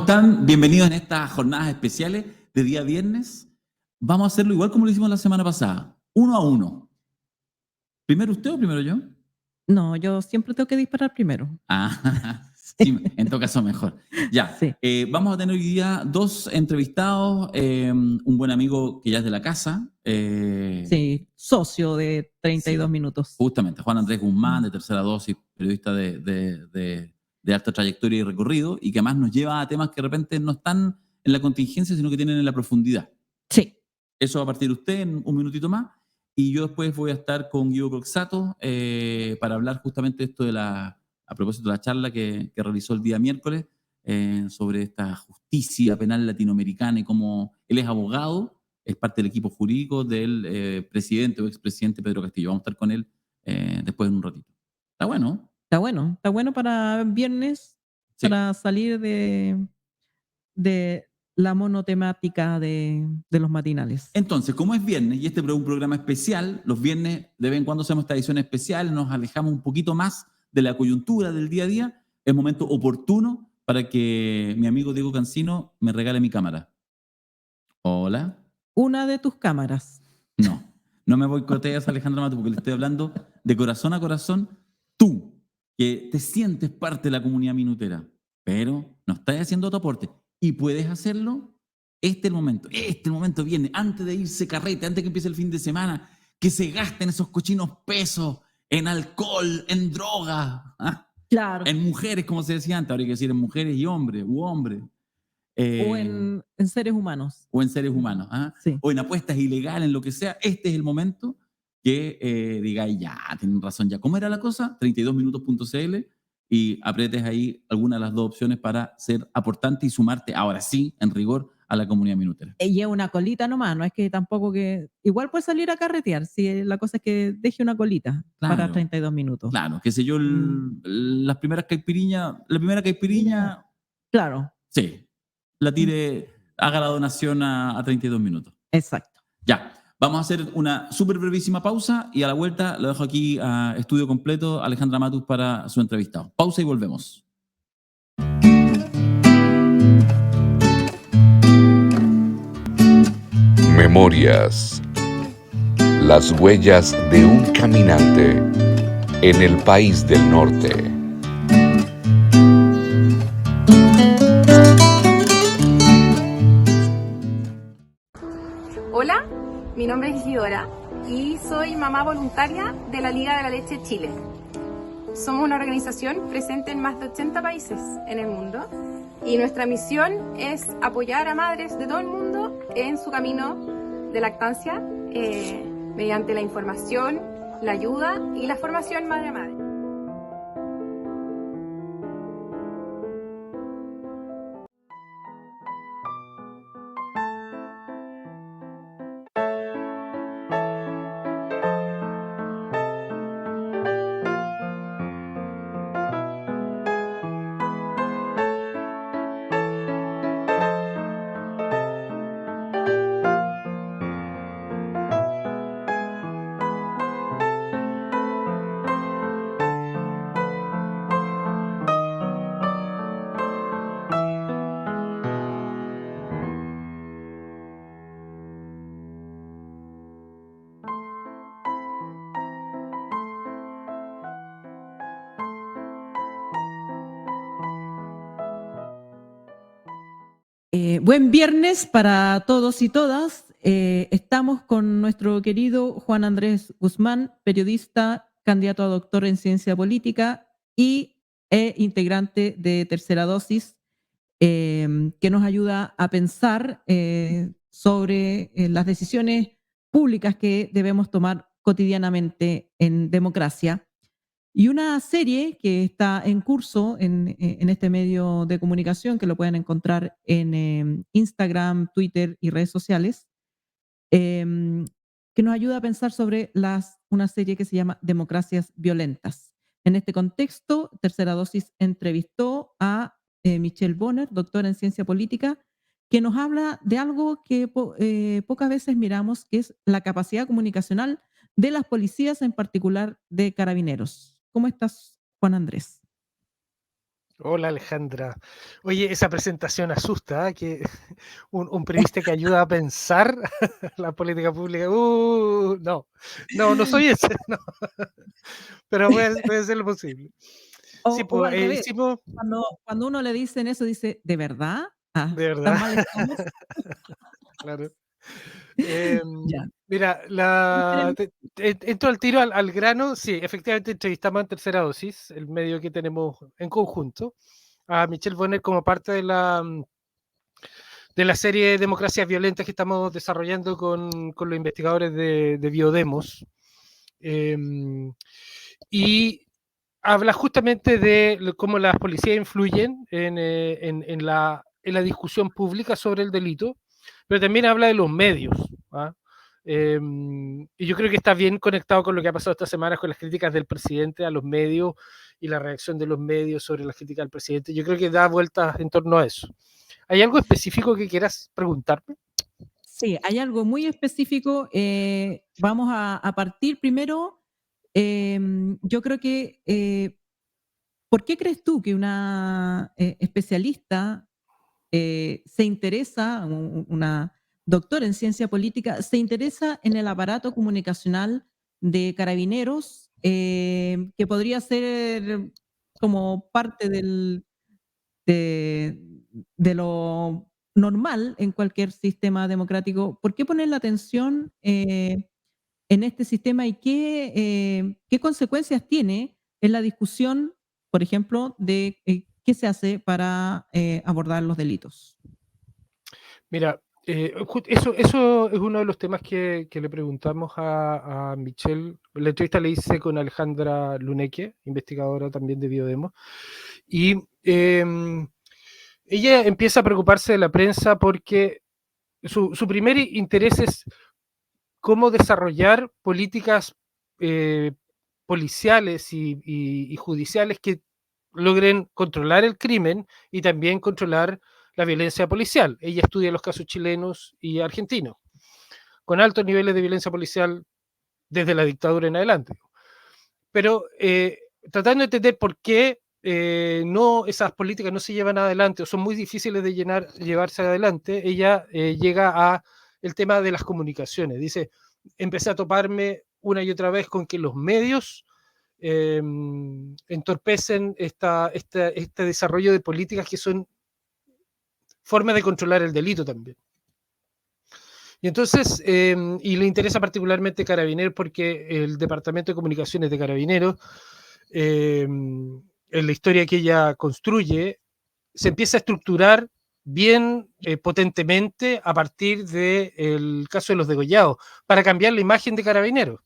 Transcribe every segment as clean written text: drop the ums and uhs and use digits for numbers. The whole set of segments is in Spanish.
están? Bienvenidos en estas jornadas especiales de día viernes. Vamos a hacerlo igual como lo hicimos la semana pasada, 1 a 1. ¿Primero usted o primero yo? No, yo siempre tengo que disparar primero. Sí, en todo caso mejor. Ya, Sí. vamos a tener hoy día 2 entrevistados, un buen amigo que ya es de la casa. Sí, socio de 32 Sí, minutos. justamente, Juan Andrés Guzmán, de Tercera Dosis, periodista de alta trayectoria y recorrido, y que además nos lleva a temas que de repente no están en la contingencia, sino que tienen en la profundidad. Sí. Eso va a partir usted en un minutito más. Y yo después voy a estar con Guido Coxato para hablar justamente esto a propósito de la charla que realizó el día miércoles sobre esta justicia penal latinoamericana y cómo él es abogado, es parte del equipo jurídico del presidente o expresidente Pedro Castillo. Vamos a estar con él después en un ratito. Está bueno. Está bueno para viernes, Sí. para salir de la monotemática de los matinales. Entonces, como es viernes y este es un programa especial, los viernes de vez en cuando hacemos esta edición especial, nos alejamos un poquito más de la coyuntura del día a día, es momento oportuno para que mi amigo Diego Cancino me regale mi cámara. Hola. Una de tus cámaras. No me boicotees, Alejandra Mato, porque le estoy hablando de corazón a corazón. Tú, que te sientes parte de la comunidad minutera, pero no estás haciendo tu aporte y puedes hacerlo. Este momento viene, antes de irse carrete, antes que empiece el fin de semana, que se gasten esos cochinos pesos en alcohol, en droga, Claro. en mujeres, como se decía antes, ahora hay que decir en mujeres y hombres, O en seres humanos. O en seres humanos, Sí. o en apuestas ilegales, en lo que sea. Este es el momento que digáis, ya, tienen razón, ya. ¿Cómo era la cosa? 32minutos.cl y apretes ahí alguna de las dos opciones para ser aportante y sumarte, ahora sí, en rigor, a la comunidad minutera. Lleva una colita nomás, no es que tampoco que... Igual puede salir a carretear, si la cosa es que deje una colita para 32 minutos. Claro, qué sé yo, las primeras caipiriñas, la primera caipiriña... Claro. Sí, la tire, haga la donación a 32 minutos. Exacto. Ya, vamos a hacer una súper brevísima pausa y a la vuelta lo dejo aquí a estudio completo, Alejandra Matus para su entrevistado. Pausa y volvemos. Memorias. Las huellas de un caminante en el país del norte. Hola, mi nombre es Isidora y soy mamá voluntaria de la Liga de la Leche Chile. Somos una organización presente en más de 80 países en el mundo y nuestra misión es apoyar a madres de todo el mundo en su camino de lactancia mediante la información, la ayuda y la formación madre a madre. Buen viernes para todos y todas. Estamos con nuestro querido Juan Andrés Guzmán, periodista, candidato a doctor en ciencia política y integrante de Tercera Dosis, que nos ayuda a pensar sobre las decisiones públicas que debemos tomar cotidianamente en democracia. Y una serie que está en curso en este medio de comunicación, que lo pueden encontrar en Instagram, Twitter y redes sociales, que nos ayuda a pensar sobre una serie que se llama Democracias Violentas. En este contexto, Tercera Dosis entrevistó a Michelle Bonner, doctora en ciencia política, que nos habla de algo que pocas veces miramos, que es la capacidad comunicacional de las policías, en particular de carabineros. ¿Cómo estás, Juan Andrés? Hola Alejandra. Oye, esa presentación asusta, ¿ah? Que un periodista que ayuda a pensar la política pública. No soy ese, no. Pero voy a hacer lo posible. Sí, O pues al revés, hicimos, cuando uno le dicen eso, dice, ¿de verdad? Ah, de ¿tan verdad, mal estamos? claro. Ya. Mira, Esperen. entro al tiro al grano. Sí, efectivamente entrevistamos en tercera dosis, el medio que tenemos en conjunto, a Michelle Bonner como parte de la serie Democracias Violentas que estamos desarrollando con los investigadores de Biodemos. Eh, y habla justamente de cómo las policías influyen en la discusión pública sobre el delito, pero también habla de los medios. ¿Ah? Y yo creo que está bien conectado con lo que ha pasado esta semana con las críticas del presidente a los medios y la reacción de los medios sobre las críticas al presidente. Yo creo que da vueltas en torno a eso. ¿Hay algo específico que quieras preguntarme? Sí, hay algo muy específico. Vamos a partir primero. Yo creo que, ¿por qué crees tú que una especialista se interesa, una doctora en ciencia política, se interesa en el aparato comunicacional de Carabineros, que podría ser como parte de, de lo normal en cualquier sistema democrático? ¿Por qué poner la atención en este sistema y qué consecuencias tiene en la discusión, por ejemplo, de qué se hace para abordar los delitos? Mira, eso es uno de los temas que le preguntamos a Michelle. La entrevista le hice con Alejandra Luneque, investigadora también de Biodemo, y ella empieza a preocuparse de la prensa porque su primer interés es cómo desarrollar políticas eh, policiales y judiciales que logren controlar el crimen y también controlar la violencia policial. Ella estudia los casos chilenos y argentinos, con altos niveles de violencia policial desde la dictadura en adelante. Pero tratando de entender por qué esas políticas no se llevan adelante o son muy difíciles de llevarse adelante, ella llega a el tema de las comunicaciones. Dice, empecé a toparme una y otra vez con que los medios entorpecen este desarrollo de políticas que son formas de controlar el delito también. Y entonces, y le interesa particularmente Carabineros porque el Departamento de Comunicaciones de Carabineros, en la historia que ella construye, se empieza a estructurar bien potentemente a partir del caso de los degollados, para cambiar la imagen de Carabineros.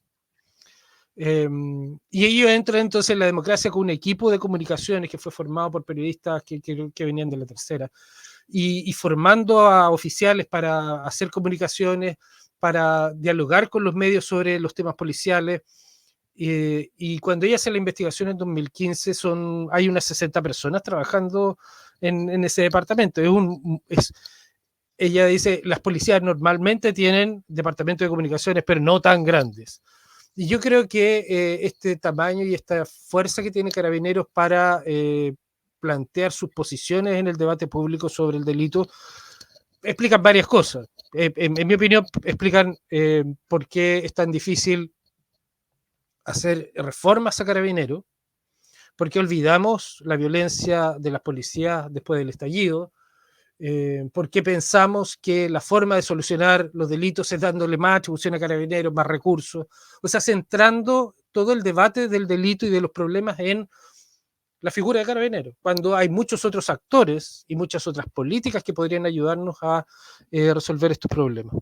Y ellos entran entonces en la democracia con un equipo de comunicaciones que fue formado por periodistas que venían de la tercera y formando a oficiales para hacer comunicaciones, para dialogar con los medios sobre los temas policiales. Y cuando ella hace la investigación en 2015, hay unas 60 personas trabajando en ese departamento. Ella dice, las policías normalmente tienen departamentos de comunicaciones, pero no tan grandes. Y yo creo que este tamaño y esta fuerza que tiene Carabineros para plantear sus posiciones en el debate público sobre el delito explican varias cosas. En mi opinión, explican por qué es tan difícil hacer reformas a Carabineros, por qué olvidamos la violencia de las policías después del estallido, por qué pensamos que la forma de solucionar los delitos es dándole más atribución a Carabineros, más recursos, o sea, centrando todo el debate del delito y de los problemas en la figura de Carabineros, cuando hay muchos otros actores y muchas otras políticas que podrían ayudarnos a resolver estos problemas.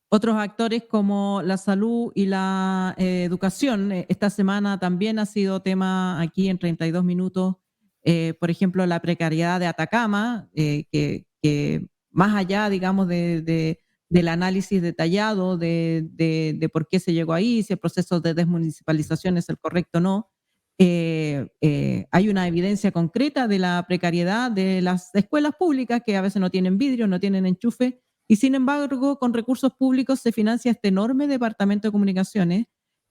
Otros actores como la salud y la educación, esta semana también ha sido tema aquí en 32 minutos, por ejemplo, la precariedad de Atacama, que más allá, digamos, del análisis detallado de por qué se llegó ahí, si el proceso de desmunicipalización es el correcto o no, hay una evidencia concreta de la precariedad de las escuelas públicas que a veces no tienen vidrio, no tienen enchufe, y sin embargo, con recursos públicos se financia este enorme departamento de comunicaciones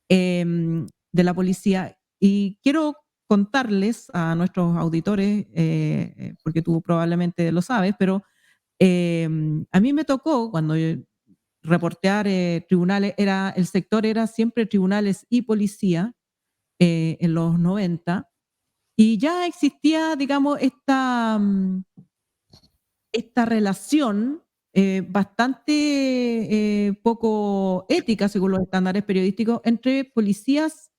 de la policía. Y quiero contarles a nuestros auditores, porque tú probablemente lo sabes, pero a mí me tocó cuando yo reportear tribunales, el sector era siempre tribunales y policía en los 90, y ya existía, digamos, esta relación bastante poco ética, según los estándares periodísticos, entre policías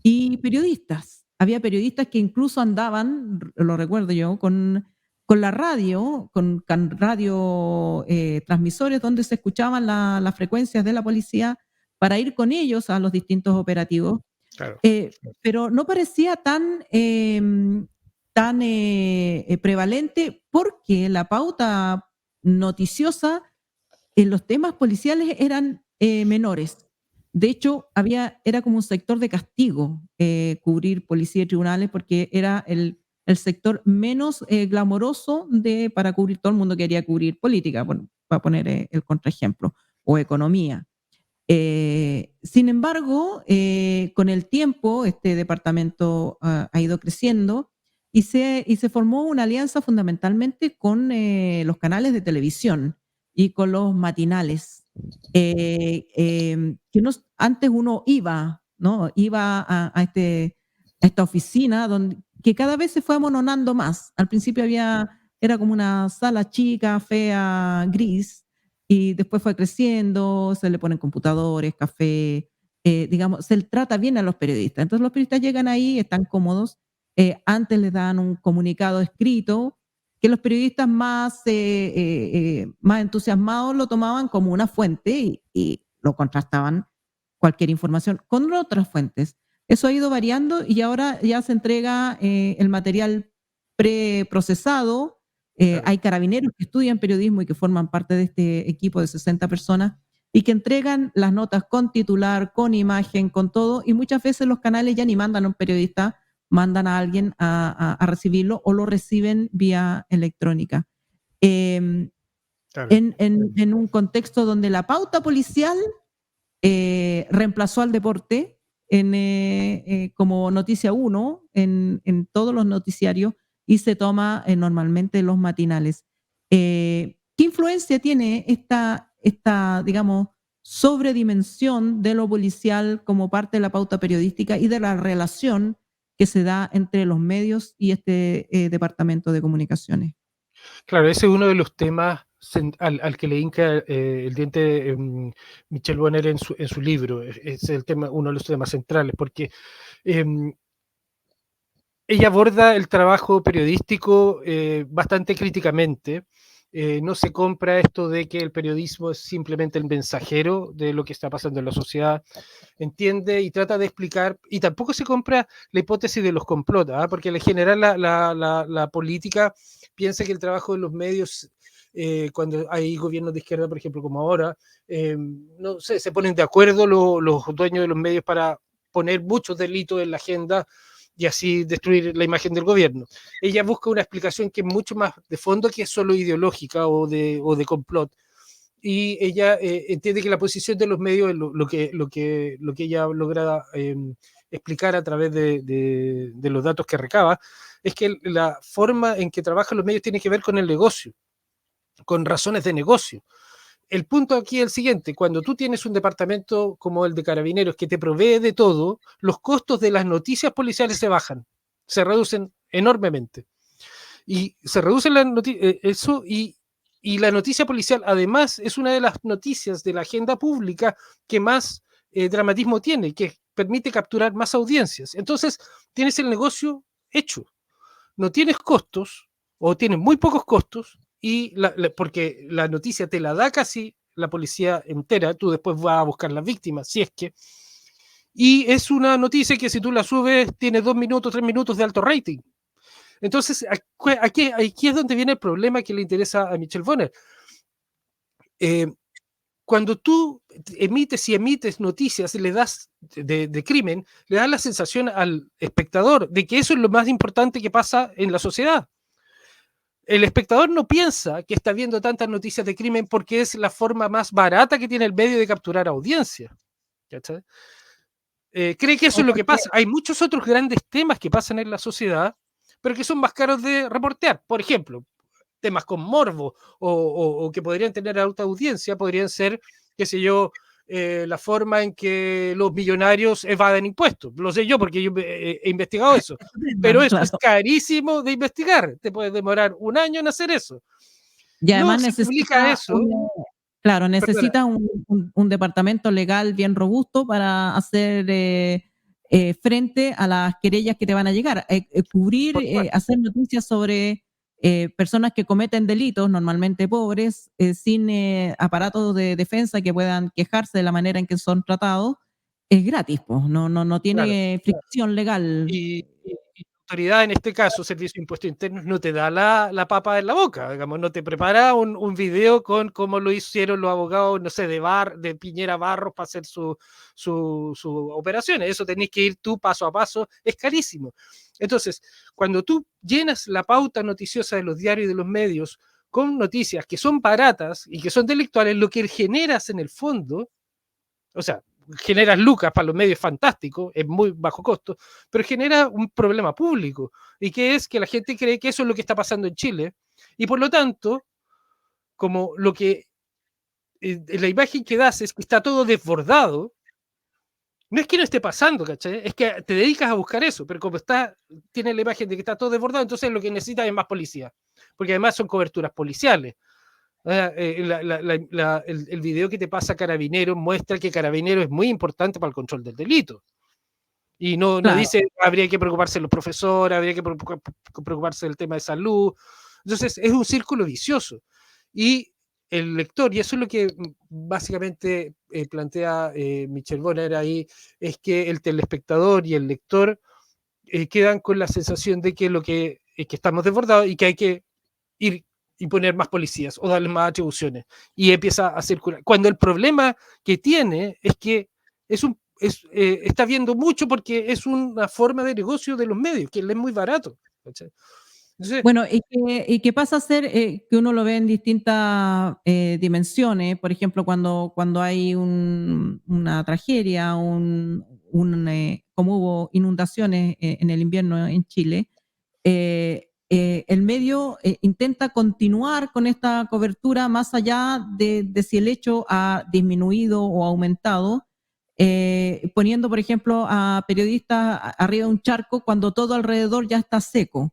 y periodistas. Había periodistas que incluso andaban, lo recuerdo yo, con la radio, con radio transmisores donde se escuchaban las frecuencias de la policía para ir con ellos a los distintos operativos. Claro. Pero no parecía tan prevalente porque la pauta noticiosa en los temas policiales eran menores. De hecho, era como un sector de castigo cubrir policía y tribunales porque era el sector menos glamoroso para cubrir. Todo el mundo quería cubrir política, bueno, para poner el contraejemplo, o economía. Sin embargo, con el tiempo, este departamento ha ido creciendo y se formó una alianza fundamentalmente con los canales de televisión y con los matinales. Antes uno iba, ¿no? Iba a esta oficina que cada vez se fue amononando más. Al principio era como una sala chica, fea, gris, y después fue creciendo, se le ponen computadores, café, digamos, se le trata bien a los periodistas. Entonces los periodistas llegan ahí, están cómodos, antes les dan un comunicado escrito, que los periodistas más entusiasmados lo tomaban como una fuente y lo contrastaban cualquier información con otras fuentes. Eso ha ido variando y ahora ya se entrega el material preprocesado. Claro. Hay carabineros que estudian periodismo y que forman parte de este equipo de 60 personas y que entregan las notas con titular, con imagen, con todo, y muchas veces los canales ya ni mandan a un periodista, mandan a alguien a recibirlo o lo reciben vía electrónica. Claro. En un contexto donde la pauta policial reemplazó al deporte como noticia 1 en todos los noticiarios y se toma normalmente los matinales. ¿Qué influencia tiene esta, digamos, sobredimensión de lo policial como parte de la pauta periodística y de la relación que se da entre los medios y este departamento de comunicaciones? Claro, ese es uno de los temas al que le hinca el diente Michelle Bonner en su libro. Es el tema, uno de los temas centrales, porque ella aborda el trabajo periodístico bastante críticamente. No se compra esto de que el periodismo es simplemente el mensajero de lo que está pasando en la sociedad. Entiende y trata de explicar, y tampoco se compra la hipótesis de los complots, porque en general la política piensa que el trabajo de los medios, cuando hay gobiernos de izquierda, por ejemplo, como ahora, no sé, se ponen de acuerdo los dueños de los medios para poner muchos delitos en la agenda y así destruir la imagen del gobierno. Ella busca una explicación que es mucho más de fondo que solo ideológica o de complot. Y ella entiende que la posición de los medios es lo que ella logra explicar a través de los datos que recaba, es que la forma en que trabajan los medios tiene que ver con el negocio, con razones de negocio. El punto aquí es el siguiente: cuando tú tienes un departamento como el de Carabineros que te provee de todo, los costos de las noticias policiales se bajan, se reducen enormemente. Y se reduce eso y la noticia policial además es una de las noticias de la agenda pública que más dramatismo tiene, que permite capturar más audiencias. Entonces tienes el negocio hecho. No tienes costos o tienes muy pocos costos y porque la noticia te la da casi la policía entera, tú después vas a buscar las víctimas, si es que, y es una noticia que si tú la subes tiene 2 minutos, 3 minutos de alto rating. Entonces aquí es donde viene el problema que le interesa a Michelle Bonner. Cuando tú emites noticias, le das de crimen, le das la sensación al espectador de que eso es lo más importante que pasa en la sociedad. El espectador no piensa que está viendo tantas noticias de crimen porque es la forma más barata que tiene el medio de capturar audiencia. ¿Cachai? cree que eso O es lo que porque, pasa. Hay muchos otros grandes temas que pasan en la sociedad, pero que son más caros de reportear. Por ejemplo, temas con morbo o que podrían tener alta audiencia, podrían ser, qué sé yo, la forma en que los millonarios evaden impuestos. Lo sé yo porque yo he investigado eso. Pero eso es claro. carísimo de investigar. Te puede demorar un año en hacer eso. Y No además se publica necesita eso. claro, Perdona, necesita un departamento legal bien robusto para hacer frente a las querellas que te van a llegar. Cubrir, por supuesto. hacer noticias sobre personas que cometen delitos, normalmente pobres, sin aparatos de defensa que puedan quejarse de la manera en que son tratados, es gratis, pues, no Claro. tiene fricción legal. Y la autoridad, en este caso, Servicio de Impuestos Internos, no te da la papa en la boca, digamos, no te prepara un video con cómo lo hicieron los abogados, no sé, de Piñera Barros para hacer su operaciones. Eso tenés que ir tú paso a paso, es carísimo. Entonces, cuando tú llenas la pauta noticiosa de los diarios y de los medios con noticias que son baratas y que son delictuales, lo que generas en el fondo, o sea, generas lucas para los medios fantásticos, es muy bajo costo, pero genera un problema público, y que es que la gente cree que eso es lo que está pasando en Chile, y por lo tanto, como lo que la imagen que das es que está todo desbordado, no es que no esté pasando, ¿cachai? Es que te dedicas a buscar eso, pero como tiene la imagen de que está todo desbordado, entonces lo que necesitas es más policía, porque además son coberturas policiales. El video que te pasa Carabineros muestra que Carabineros es muy importante para el control del delito. Y no Claro. dice habría que preocuparse de los profesores, habría que preocuparse del tema de salud. Entonces es un círculo vicioso. Y el lector, y eso es lo que básicamente plantea Michel Bonner ahí, es que el telespectador y el lector quedan con la sensación de que que estamos desbordados y que hay que ir y poner más policías o darle más atribuciones. Y empieza a circular. Cuando el problema que tiene es que está viendo mucho porque es una forma de negocio de los medios, que es muy barato. ¿Cachai? Entonces, Bueno, y que pasa a ser que uno lo ve en distintas dimensiones. Por ejemplo, cuando hay una tragedia, como hubo inundaciones en el invierno en Chile, el medio intenta continuar con esta cobertura más allá de si el hecho ha disminuido o aumentado, poniendo, por ejemplo, a periodistas arriba de un charco cuando todo alrededor ya está seco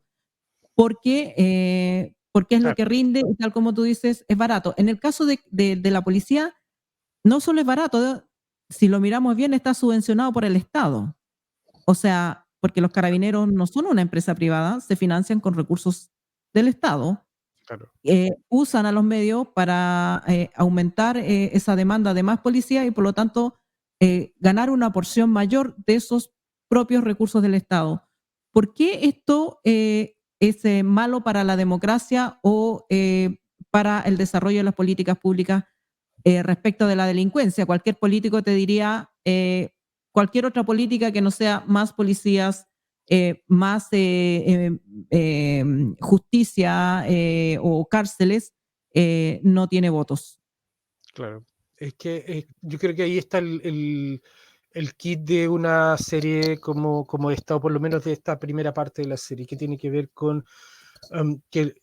porque es lo claro, que rinde y tal como tú dices, es barato. En el caso de la policía, no solo es barato, si lo miramos bien, está subvencionado por el Estado. O sea, porque los carabineros no son una empresa privada, se financian con recursos del Estado. claro, Usan a los medios para aumentar esa demanda de más policía y por lo tanto ganar una porción mayor de esos propios recursos del Estado. ¿Por qué esto es malo para la democracia o para el desarrollo de las políticas públicas respecto de la delincuencia? Cualquier político te diría cualquier otra política que no sea más policías, más justicia o cárceles, no tiene votos. claro. Es que yo creo que ahí está el kit de una serie como esta, o por lo menos de esta primera parte de la serie, que tiene que ver con que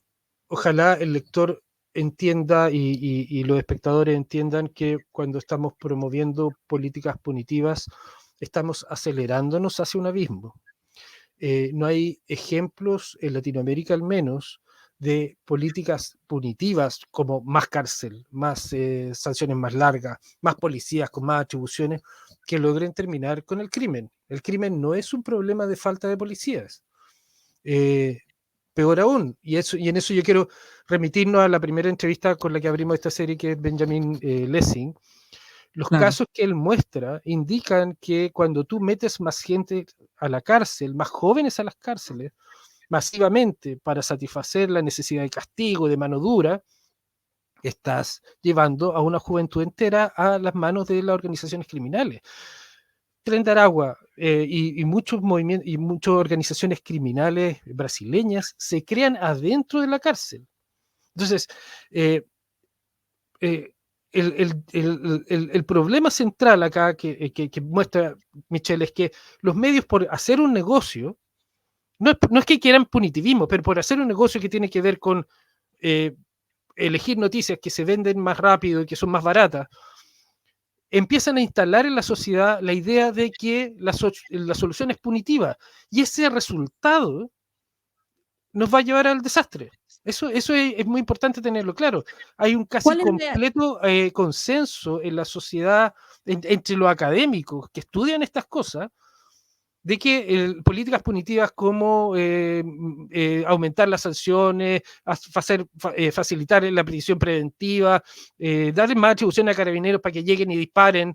ojalá el lector entienda y los espectadores entiendan que cuando estamos promoviendo políticas punitivas, estamos acelerándonos hacia un abismo. No hay ejemplos, en Latinoamérica al menos, de políticas punitivas como más cárcel, más sanciones más largas, más policías con más atribuciones que logren terminar con el crimen. El crimen no es un problema de falta de policías. Eh, Peor aún, y en eso yo quiero remitirnos a la primera entrevista con la que abrimos esta serie, que es Benjamin Lessing. Los Claro. casos que él muestra indican que cuando tú metes más gente a la cárcel, más jóvenes a las cárceles, masivamente para satisfacer la necesidad de castigo, de mano dura, estás llevando a una juventud entera a las manos de las organizaciones criminales. Tren de Aragua y muchos movimientos y muchas organizaciones criminales brasileñas se crean adentro de la cárcel. Entonces, eh, eh, el problema central acá que muestra Michelle es que los medios, por hacer un negocio, no es que quieran punitivismo, pero por hacer un negocio que tiene que ver con elegir noticias que se venden más rápido y que son más baratas, empiezan a instalar en la sociedad la idea de que la solución es punitiva. Y ese resultado nos va a llevar al desastre. Eso es muy importante tenerlo claro. Hay un casi completo consenso en la sociedad, entre los académicos que estudian estas cosas, de que políticas punitivas como aumentar las sanciones, facilitar la prisión preventiva, darle más atribución a carabineros para que lleguen y disparen,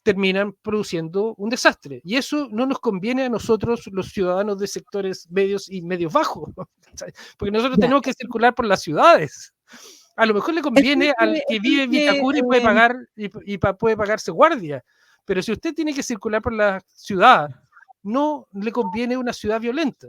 terminan produciendo un desastre. Y eso no nos conviene a nosotros, los ciudadanos de sectores medios y medios bajos, porque nosotros tenemos que circular por las ciudades. A lo mejor le conviene al que vive en Vitacura y puede pagarse guardia, pero si usted tiene que circular por la ciudad, no le conviene una ciudad violenta.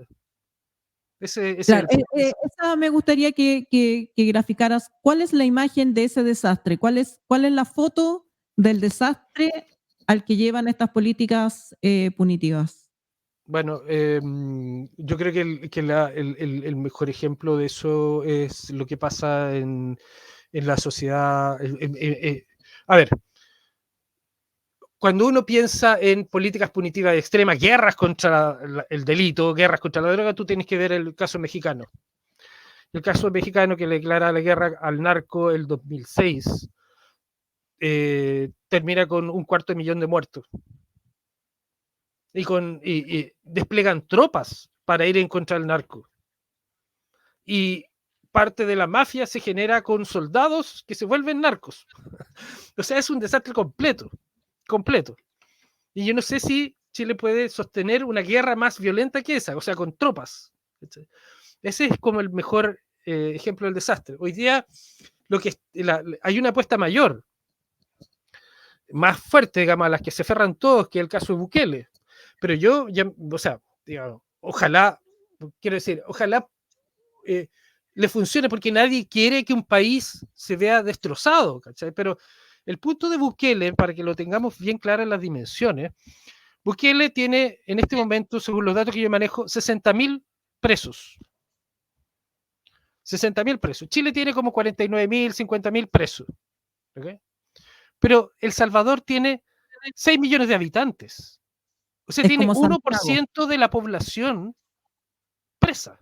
Claro, esa me gustaría que graficaras cuál es la imagen de ese desastre, cuál es la foto del desastre al que llevan estas políticas punitivas. Bueno, yo creo que el mejor ejemplo de eso es lo que pasa en la sociedad. A ver, cuando uno piensa en políticas punitivas extremas, guerras contra el delito, guerras contra la droga, tú tienes que ver el caso mexicano. El caso mexicano que le declara la guerra al narco el 2006 termina con 250,000 de muertos. Y desplegan tropas para ir en contra del narco. Y parte de la mafia se genera con soldados que se vuelven narcos. O sea, es un desastre completo. Y yo no sé si Chile puede sostener una guerra más violenta que esa, o sea, con tropas. Ese es como el mejor ejemplo del desastre. Hoy día hay una apuesta mayor, más fuerte, digamos, a las que se aferran todos, que es el caso de Bukele. Pero yo, o sea, digamos, ojalá le funcione, porque nadie quiere que un país se vea destrozado, ¿cachai? Pero el punto de Bukele, para que lo tengamos bien claras las dimensiones, Bukele tiene en este momento, según los datos que yo manejo, 60,000 presos. 60,000 presos. Chile tiene como 49,000, 50,000 presos. ¿Okay? Pero El Salvador tiene 6 millones de habitantes. O sea, tiene 1% de la población presa.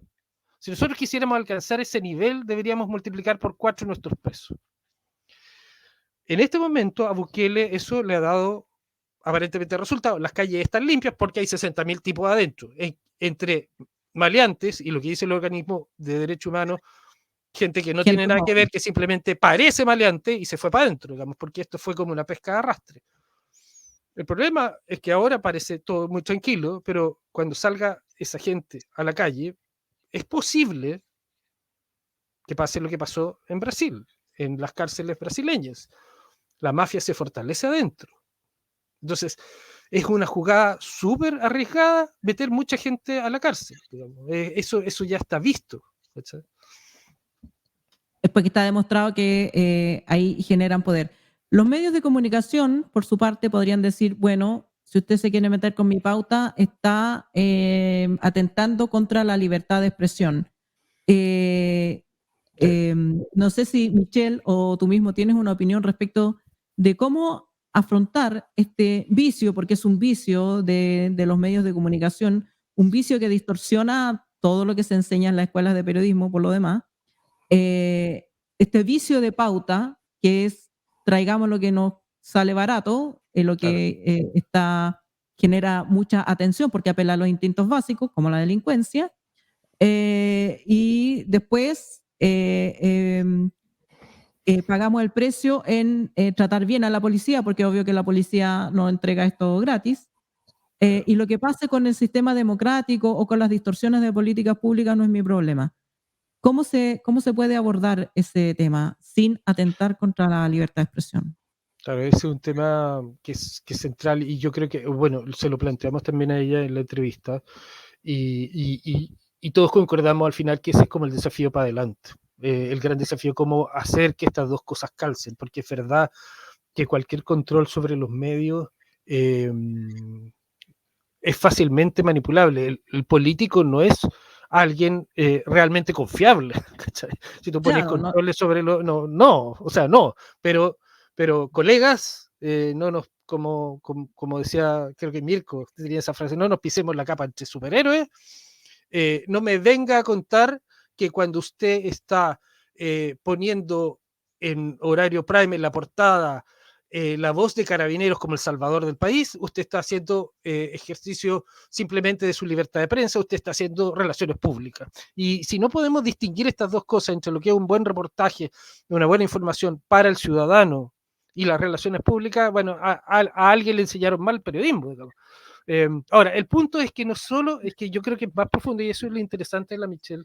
Si nosotros quisiéramos alcanzar ese nivel, deberíamos multiplicar por 4 nuestros presos. En este momento a Bukele eso le ha dado aparentemente resultados. Las calles están limpias porque hay 60,000 tipos adentro, entre maleantes y lo que dice el organismo de derechos humanos, gente que no tiene nada que ver, que simplemente parece maleante y se fue para adentro, digamos, porque esto fue como una pesca de arrastre. El problema es que ahora parece todo muy tranquilo, pero cuando salga esa gente a la calle, es posible que pase lo que pasó en Brasil, en las cárceles brasileñas. La mafia se fortalece adentro. Entonces, es una jugada súper arriesgada meter mucha gente a la cárcel. Eso ya está visto. ¿Cachai? Es porque está demostrado que ahí generan poder. Los medios de comunicación, por su parte, podrían decir, bueno, si usted se quiere meter con mi pauta, está atentando contra la libertad de expresión. No sé si Michelle o tú mismo tienes una opinión respecto de cómo afrontar este vicio, porque es un vicio de los medios de comunicación, un vicio que distorsiona todo lo que se enseña en las escuelas de periodismo, por lo demás. Este vicio de pauta, que es traigamos lo que nos sale barato, lo que genera mucha atención porque apela a los instintos básicos, como la delincuencia, y después pagamos el precio en tratar bien a la policía, porque obvio que la policía no entrega esto gratis. Y lo que pase con el sistema democrático o con las distorsiones de políticas públicas no es mi problema. ¿Cómo se puede abordar ese tema sin atentar contra la libertad de expresión? Claro, ese es un tema que es central y yo creo que, bueno, se lo planteamos también a ella en la entrevista y todos concordamos al final que ese es como el desafío para adelante. el gran desafío, cómo hacer que estas dos cosas calcen, porque es verdad que cualquier control sobre los medios eh, es fácilmente manipulable. El político no es alguien realmente confiable, ¿cachai? Si tú pones Claro, ¿no? controles sobre lo... No, no, o sea, no, pero colegas, no nos, como decía, creo que Mirko tenía esa frase, no nos pisemos la capa entre superhéroes, no me venga a contar que cuando usted está poniendo en horario prime en la portada la voz de Carabineros como el salvador del país, usted está haciendo ejercicio simplemente de su libertad de prensa, usted está haciendo relaciones públicas. Y si no podemos distinguir estas dos cosas entre lo que es un buen reportaje, una buena información para el ciudadano y las relaciones públicas, bueno, a alguien le enseñaron mal periodismo, digamos. Ahora, el punto es que no solo, es que yo creo que es más profundo, y eso es lo interesante de la Michelle,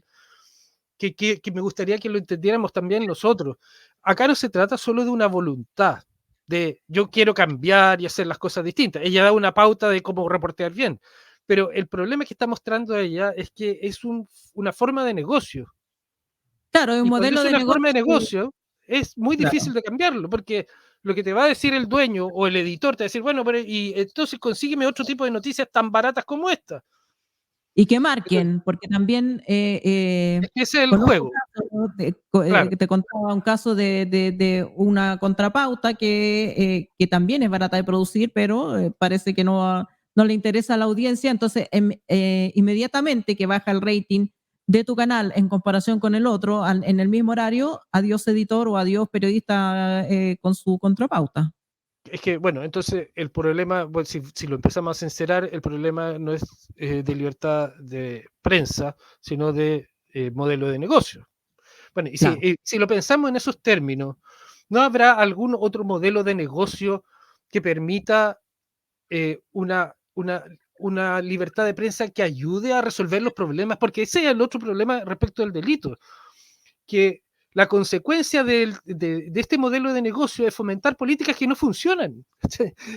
que me gustaría que lo entendiéramos también nosotros. Acá no se trata solo de una voluntad, de yo quiero cambiar y hacer las cosas distintas. Ella da una pauta de cómo reportear bien, pero el problema que está mostrando ella es que es una forma de negocio. Claro, es un Y cuando modelo es de una forma de negocio. negocio, es muy Claro. difícil de cambiarlo, porque lo que te va a decir el dueño o el editor te va a decir, bueno, pero y entonces consígueme otro tipo de noticias tan baratas como esta. Y que Entonces, marquen, porque también es que ese es el conozco juego, casos, claro. que te contaba un caso de una contrapauta que también es barata de producir, pero parece que no le interesa a la audiencia, entonces inmediatamente que baja el rating de tu canal en comparación con el otro, en el mismo horario, adiós editor o adiós periodista con su contrapauta. Es que, bueno, entonces el problema, bueno, si lo empezamos a sincerar, el problema no es de libertad de prensa, sino de modelo de negocio. Bueno, y Claro. si lo pensamos en esos términos, ¿no habrá algún otro modelo de negocio que permita una libertad de prensa que ayude a resolver los problemas? Porque ese es el otro problema respecto del delito, que la consecuencia de este modelo de negocio es fomentar políticas que no funcionan.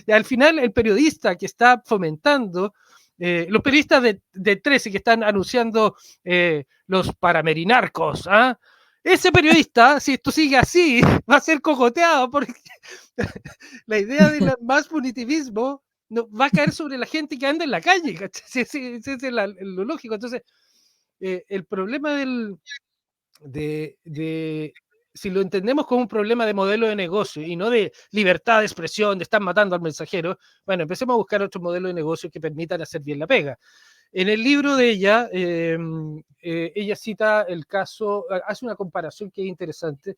Y al final, el periodista que está fomentando, los periodistas de 13 que están anunciando los paramerinarcos, ¿ah? Ese periodista, si esto sigue así, va a ser cogoteado porque la idea del más punitivismo no, va a caer sobre la gente que anda en la calle. Ese es lo lógico. Entonces, el problema si lo entendemos como un problema de modelo de negocio y no de libertad de expresión, de estar matando al mensajero, bueno, empecemos a buscar otro modelo de negocio que permitan hacer bien la pega. En el libro de ella, ella cita el caso, hace una comparación que es interesante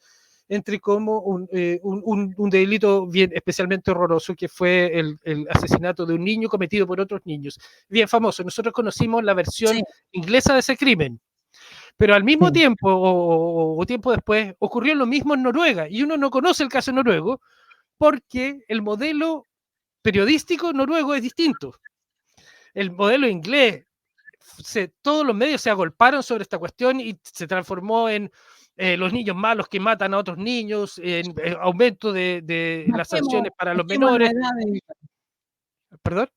entre cómo un delito bien especialmente horroroso que fue el asesinato de un niño cometido por otros niños, bien famoso. Nosotros conocimos la versión Sí, inglesa de ese crimen, pero al mismo sí. tiempo o tiempo después ocurrió lo mismo en Noruega y uno no conoce el caso noruego porque el modelo periodístico noruego es distinto. El modelo inglés, todos los medios se agolparon sobre esta cuestión y se transformó en los niños malos que matan a otros niños, en aumento de las Bajemos, sanciones para los bajemos la menores. edad de, ¿Perdón?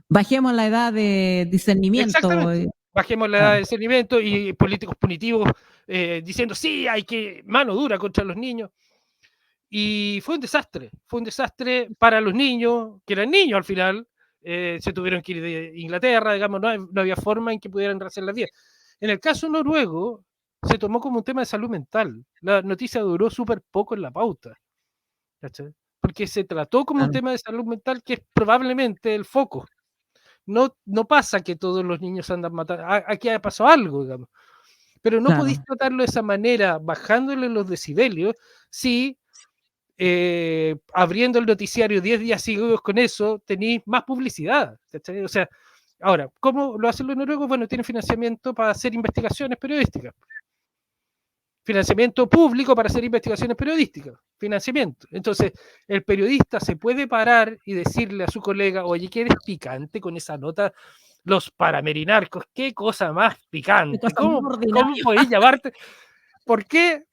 bajemos la edad de discernimiento. Exactamente. Bajemos la edad Claro. de discernimiento y políticos punitivos diciendo sí, hay que mano dura contra los niños. Y fue un desastre para los niños, que eran niños al final, se tuvieron que ir de Inglaterra, digamos, no había forma en que pudieran rehacer la vida. En el caso noruego, se tomó como un tema de salud mental. La noticia duró súper poco en la pauta, ¿cachai? Porque se trató como un Claro. tema de salud mental que es probablemente el foco. No pasa que todos los niños andan matando, aquí ha pasado algo, digamos. Pero no podéis Claro. tratarlo de esa manera, bajándole los decibelios, si abriendo el noticiario 10 días seguidos con eso, tenéis más publicidad. ¿Cachai? O sea, ahora, ¿cómo lo hacen los noruegos? Bueno, tienen financiamiento para hacer investigaciones periodísticas. Financiamiento público para hacer investigaciones periodísticas. Financiamiento. Entonces, el periodista se puede parar y decirle a su colega, oye, ¿qué eres picante con esa nota? Los paramerinarcos, qué cosa más Qué picante. cosa más ¿Cómo ordinaria. podéis llamarte? ¿Por qué?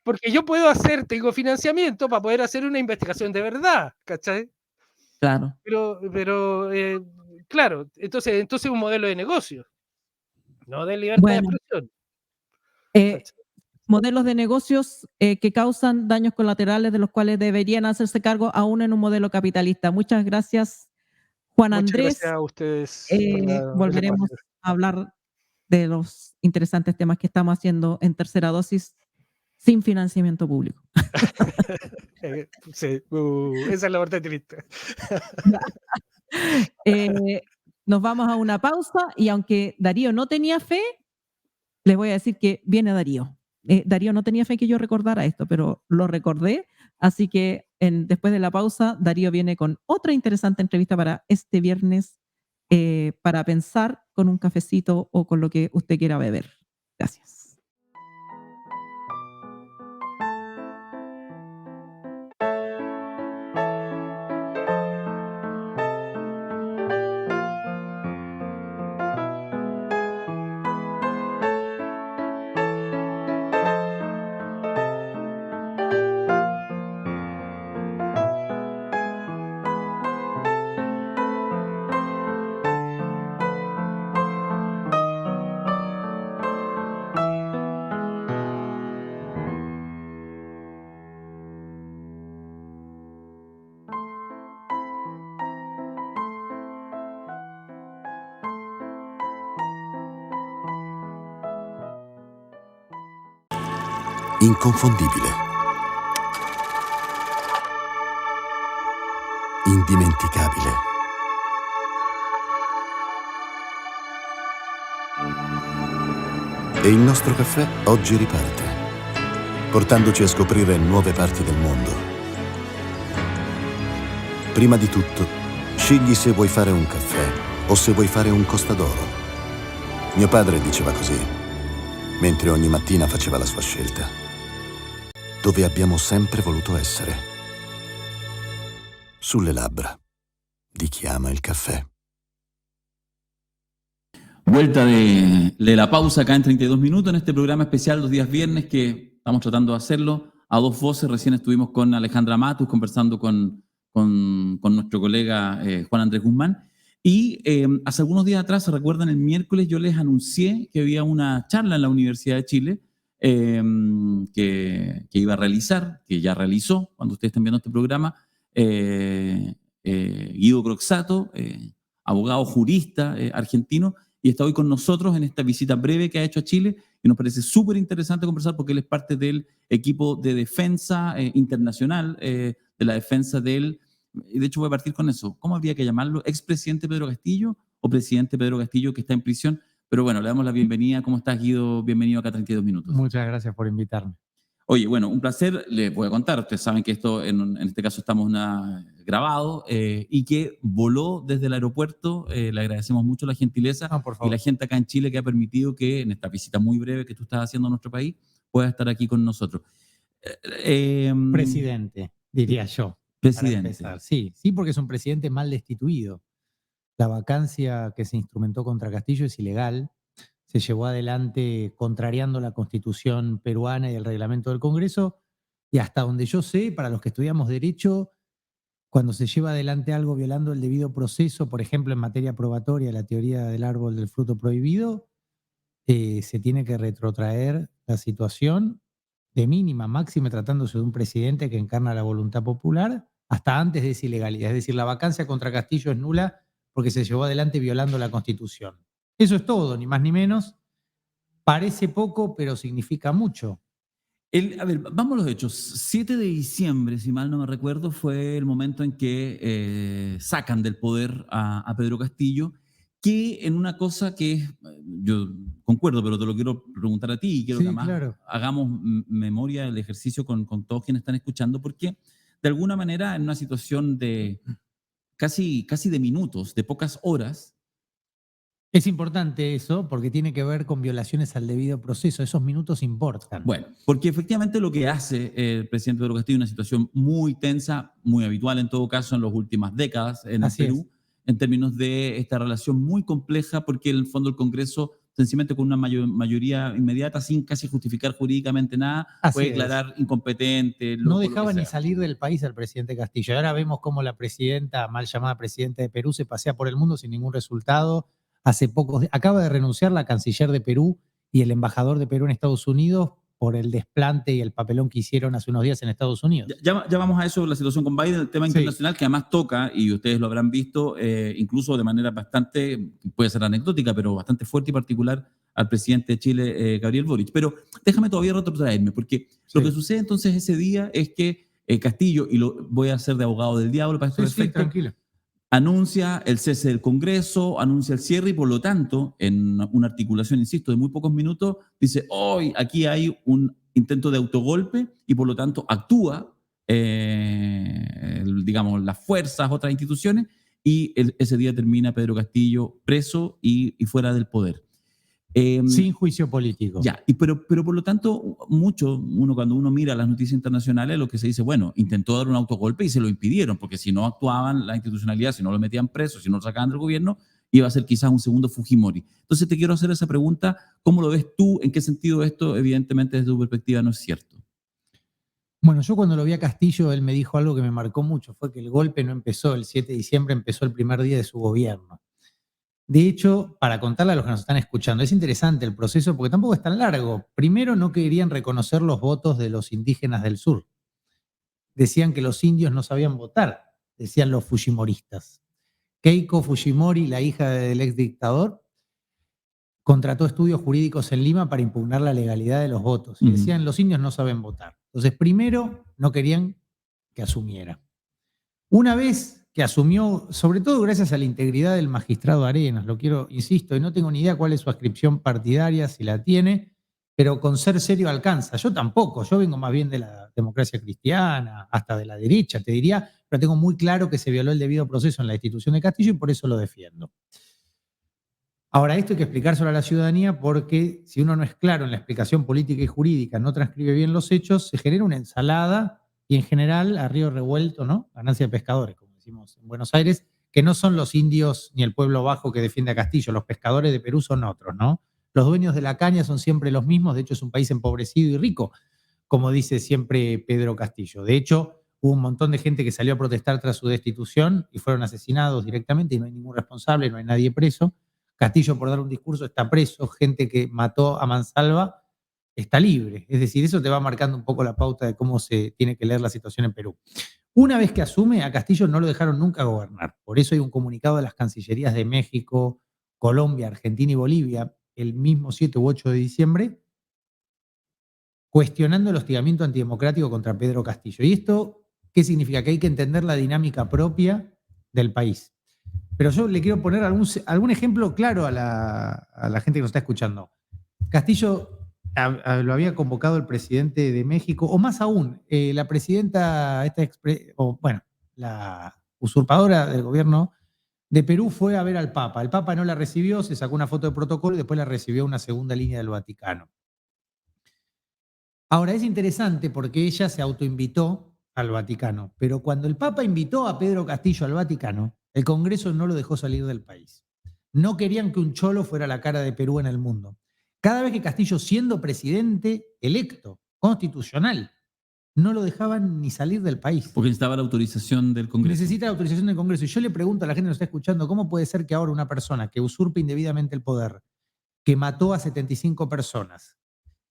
Porque yo puedo tengo financiamiento para poder hacer una investigación de verdad, ¿cachai? Claro. Pero claro, entonces es un modelo de negocio, no de libertad de Bueno, expresión, eh, ¿cachai? modelos de negocios que causan daños colaterales de los cuales deberían hacerse cargo aún en un modelo capitalista. Muchas gracias, Juan Muchas Andrés. gracias a ustedes por el Volveremos espacio. a hablar de los interesantes temas que estamos haciendo en tercera dosis sin financiamiento público. Sí, esa es la parte triste. Nos vamos a una pausa y aunque Darío no tenía fe, les voy a decir que viene Darío. Darío no tenía fe que yo recordara esto, pero lo recordé. Así que después de la pausa, Darío viene con otra interesante entrevista para este viernes para pensar con un cafecito o con lo que usted quiera beber. Gracias. Inconfondibile. Indimenticabile. E il nostro caffè oggi riparte, portandoci a scoprire nuove parti del mondo. Prima di tutto, scegli se vuoi fare un caffè o se vuoi fare un Costa d'Oro. Mio padre diceva così, mentre ogni mattina faceva la sua scelta. Dove abbiamo sempre voluto essere. Sulle labbra di chi ama il caffè. Vuelta de la pausa acá en 32 minutos en este programa especial los días viernes que estamos tratando de hacerlo a dos voces. Recién estuvimos con Alejandra Matus conversando con nuestro colega Juan Andrés Guzmán. Y hace algunos días atrás, ¿se recuerdan? El miércoles yo les anuncié que había una charla en la Universidad de Chile que iba a realizar, que ya realizó, cuando ustedes estén viendo este programa, Guido Croxatto, abogado jurista argentino, y está hoy con nosotros en esta visita breve que ha hecho a Chile, y nos parece súper interesante conversar porque él es parte del equipo de defensa internacional, de la defensa del, y de hecho voy a partir con eso, ¿cómo habría que llamarlo? ¿Expresidente Pedro Castillo o presidente Pedro Castillo que está en prisión? Pero bueno, le damos la bienvenida. ¿Cómo estás, Guido? Bienvenido acá a 32 minutos. Muchas gracias por invitarme. Oye, bueno, un placer. Les voy a contar. Ustedes saben que esto, en este caso, estamos grabado y que voló desde el aeropuerto. Le agradecemos mucho la gentileza por favor. y la gente acá en Chile que ha permitido que en esta visita muy breve que tú estás haciendo a nuestro país pueda estar aquí con nosotros. Presidente, diría yo. Presidente. Sí, sí, porque es un presidente mal destituido. La vacancia que se instrumentó contra Castillo es ilegal. Se llevó adelante contrariando la Constitución peruana y el reglamento del Congreso. Y hasta donde yo sé, para los que estudiamos Derecho, cuando se lleva adelante algo violando el debido proceso, por ejemplo, en materia probatoria, la teoría del árbol del fruto prohibido, se tiene que retrotraer la situación de mínima, máxima, tratándose de un presidente que encarna la voluntad popular, hasta antes de esa ilegalidad. Es decir, la vacancia contra Castillo es nula porque se llevó adelante violando la Constitución. Eso es todo, ni más ni menos. Parece poco, pero significa mucho. A ver, vamos a los hechos. 7 de diciembre, si mal no me recuerdo, fue el momento en que sacan del poder a Pedro Castillo, que en una cosa que yo concuerdo, pero te lo quiero preguntar a ti y quiero Sí, que además claro. hagamos memoria del ejercicio con todos quienes están escuchando, porque de alguna manera en una situación de casi de minutos, de pocas horas. Es importante eso porque tiene que ver con violaciones al debido proceso. Esos minutos importan. Bueno, porque efectivamente lo que hace el presidente Pedro Castillo es una situación muy tensa, muy habitual en todo caso en las últimas décadas en el Perú, en términos de esta relación muy compleja, porque en el fondo el Congreso, sencillamente con una mayoría inmediata, sin casi justificar jurídicamente nada, puede declarar incompetente. No dejaba ni salir del país al presidente Castillo. Ahora vemos cómo la presidenta, mal llamada presidenta de Perú, se pasea por el mundo sin ningún resultado. Hace pocos días acaba de renunciar la canciller de Perú y el embajador de Perú en Estados Unidos por el desplante y el papelón que hicieron hace unos días en Estados Unidos. Ya vamos a eso, la situación con Biden, el tema Sí. internacional, que además toca, y ustedes lo habrán visto, incluso de manera bastante, puede ser anecdótica, pero bastante fuerte y particular, al presidente de Chile, Gabriel Boric. Pero déjame todavía retrotraerme, porque lo Sí. que sucede entonces ese día es que Castillo, y lo voy a hacer de abogado del diablo para estos Sí, efectos, tranquilo. anuncia el cese del Congreso, anuncia el cierre y por lo tanto, en una articulación, insisto, de muy pocos minutos, dice, hoy aquí hay un intento de autogolpe y por lo tanto actúa, digamos, las fuerzas, otras instituciones, y ese día termina Pedro Castillo preso y fuera del poder. Sin juicio político. Ya, pero por lo tanto, cuando uno mira las noticias internacionales, lo que se dice, bueno, intentó dar un autogolpe y se lo impidieron, porque si no actuaban la institucionalidad, si no lo metían preso, si no lo sacaban del gobierno, iba a ser quizás un segundo Fujimori. Entonces te quiero hacer esa pregunta, ¿cómo lo ves tú? ¿En qué sentido esto, evidentemente, desde tu perspectiva, no es cierto? Bueno, yo cuando lo vi a Castillo, él me dijo algo que me marcó mucho, fue que el golpe no empezó el 7 de diciembre, empezó el primer día de su gobierno. De hecho, para contarle a los que nos están escuchando, es interesante el proceso porque tampoco es tan largo. Primero, no querían reconocer los votos de los indígenas del sur. Decían que los indios no sabían votar, decían los fujimoristas. Keiko Fujimori, la hija del ex dictador, contrató estudios jurídicos en Lima para impugnar la legalidad de los votos. Y decían, los indios no saben votar. Entonces, primero, no querían que asumiera. Una vez que asumió, sobre todo gracias a la integridad del magistrado Arenas, lo quiero, insisto, y no tengo ni idea cuál es su adscripción partidaria, si la tiene, pero con ser serio alcanza. Yo tampoco, yo vengo más bien de la democracia cristiana, hasta de la derecha, te diría, pero tengo muy claro que se violó el debido proceso en la institución de Castillo y por eso lo defiendo. Ahora, esto hay que explicárselo a la ciudadanía porque si uno no es claro en la explicación política y jurídica, no transcribe bien los hechos, se genera una ensalada y en general a río revuelto, ¿no? Ganancia de pescadores, como decimos en Buenos Aires, que no son los indios ni el pueblo bajo que defiende a Castillo, los pescadores de Perú son otros, ¿no? Los dueños de la caña son siempre los mismos, de hecho es un país empobrecido y rico, como dice siempre Pedro Castillo. De hecho, hubo un montón de gente que salió a protestar tras su destitución y fueron asesinados directamente y no hay ningún responsable, no hay nadie preso. Castillo, por dar un discurso, está preso, gente que mató a mansalva está libre. Es decir, eso te va marcando un poco la pauta de cómo se tiene que leer la situación en Perú. Una vez que asume, a Castillo no lo dejaron nunca gobernar. Por eso hay un comunicado de las cancillerías de México, Colombia, Argentina y Bolivia, el mismo 7 u 8 de diciembre, cuestionando el hostigamiento antidemocrático contra Pedro Castillo. ¿Y esto qué significa? Que hay que entender la dinámica propia del país. Pero yo le quiero poner algún ejemplo claro a la gente que nos está escuchando. Castillo lo había convocado el presidente de México, o más aún, la presidenta, la usurpadora del gobierno de Perú fue a ver al Papa. El Papa no la recibió, se sacó una foto de protocolo y después la recibió una segunda línea del Vaticano. Ahora, es interesante porque ella se autoinvitó al Vaticano, pero cuando el Papa invitó a Pedro Castillo al Vaticano, el Congreso no lo dejó salir del país. No querían que un cholo fuera la cara de Perú en el mundo. Cada vez que Castillo, siendo presidente electo, constitucional, no lo dejaban ni salir del país. Porque necesitaba la autorización del Congreso. Necesita la autorización del Congreso. Y yo le pregunto a la gente que nos está escuchando, ¿cómo puede ser que ahora una persona que usurpa indebidamente el poder, que mató a 75 personas,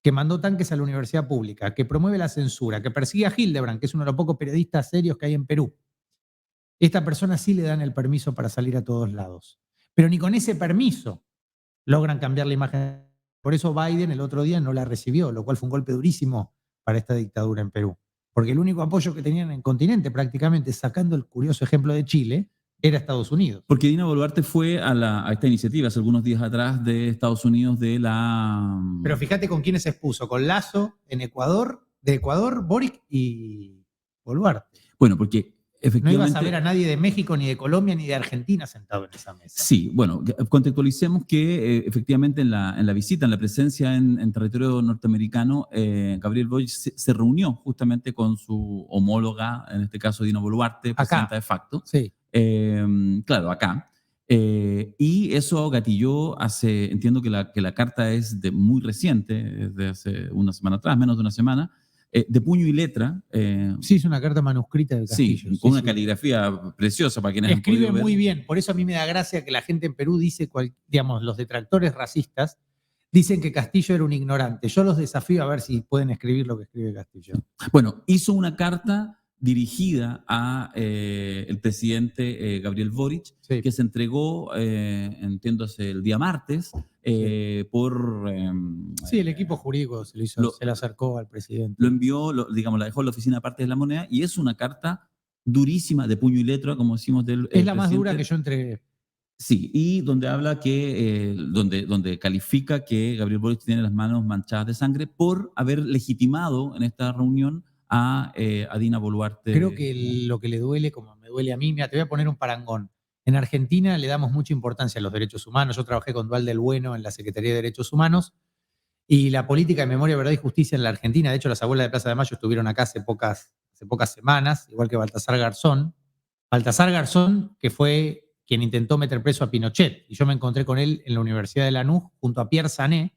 que mandó tanques a la universidad pública, que promueve la censura, que persigue a Hildebrand, que es uno de los pocos periodistas serios que hay en Perú, esta persona sí le dan el permiso para salir a todos lados? Pero ni con ese permiso logran cambiar la imagen. Por eso Biden el otro día no la recibió, lo cual fue un golpe durísimo para esta dictadura en Perú. Porque el único apoyo que tenían en el continente, prácticamente sacando el curioso ejemplo de Chile, era Estados Unidos. Porque Dina Boluarte fue a esta iniciativa hace algunos días atrás de Estados Unidos de la... Pero fíjate con quiénes se expuso, con Lasso en Ecuador, de Ecuador, Boric y Boluarte. Bueno, porque efectivamente... No ibas a ver a nadie de México, ni de Colombia, ni de Argentina sentado en esa mesa. Sí, bueno, contextualicemos que efectivamente en la visita, en la presencia en territorio norteamericano, Gabriel Boric se reunió justamente con su homóloga, en este caso Dina Boluarte, presidenta de facto. Sí. Claro, acá. Y eso gatilló entiendo que la carta es muy reciente, es de hace una semana atrás, menos de una semana, de puño y letra. Sí, es una carta manuscrita de Castillo. Sí, con una caligrafía preciosa para quienes escribe han podido muy ver. bien, por eso a mí me da gracia que la gente en Perú dice, digamos, los detractores racistas, Dicen que Castillo era un ignorante. Yo los desafío a ver si pueden escribir lo que escribe Castillo. Bueno, hizo una carta dirigida a el presidente Gabriel Boric, Sí. que se entregó, entiéndose, el día martes, por... Sí, el equipo jurídico se lo hizo, lo- se le acercó al presidente. lo envió, digamos, la dejó en la oficina aparte de la moneda, y es una carta durísima, de puño y letra, como decimos del Es la más dura que yo entregué. Sí, y donde habla que, donde califica que Gabriel Boric tiene las manos manchadas de sangre por haber legitimado en esta reunión a Dina Boluarte. Creo que lo que le duele, como me duele a mí, mira, te voy a poner un parangón. En Argentina le damos mucha importancia a los derechos humanos. Yo trabajé con Dual del Bueno en la Secretaría de Derechos Humanos y la política de memoria, verdad y justicia en la Argentina. De hecho, las abuelas de Plaza de Mayo estuvieron acá hace pocas semanas, igual que Baltasar Garzón. Baltasar Garzón, que fue quien intentó meter preso a Pinochet. Y yo me encontré con él en la Universidad de Lanús junto a Pierre Sané,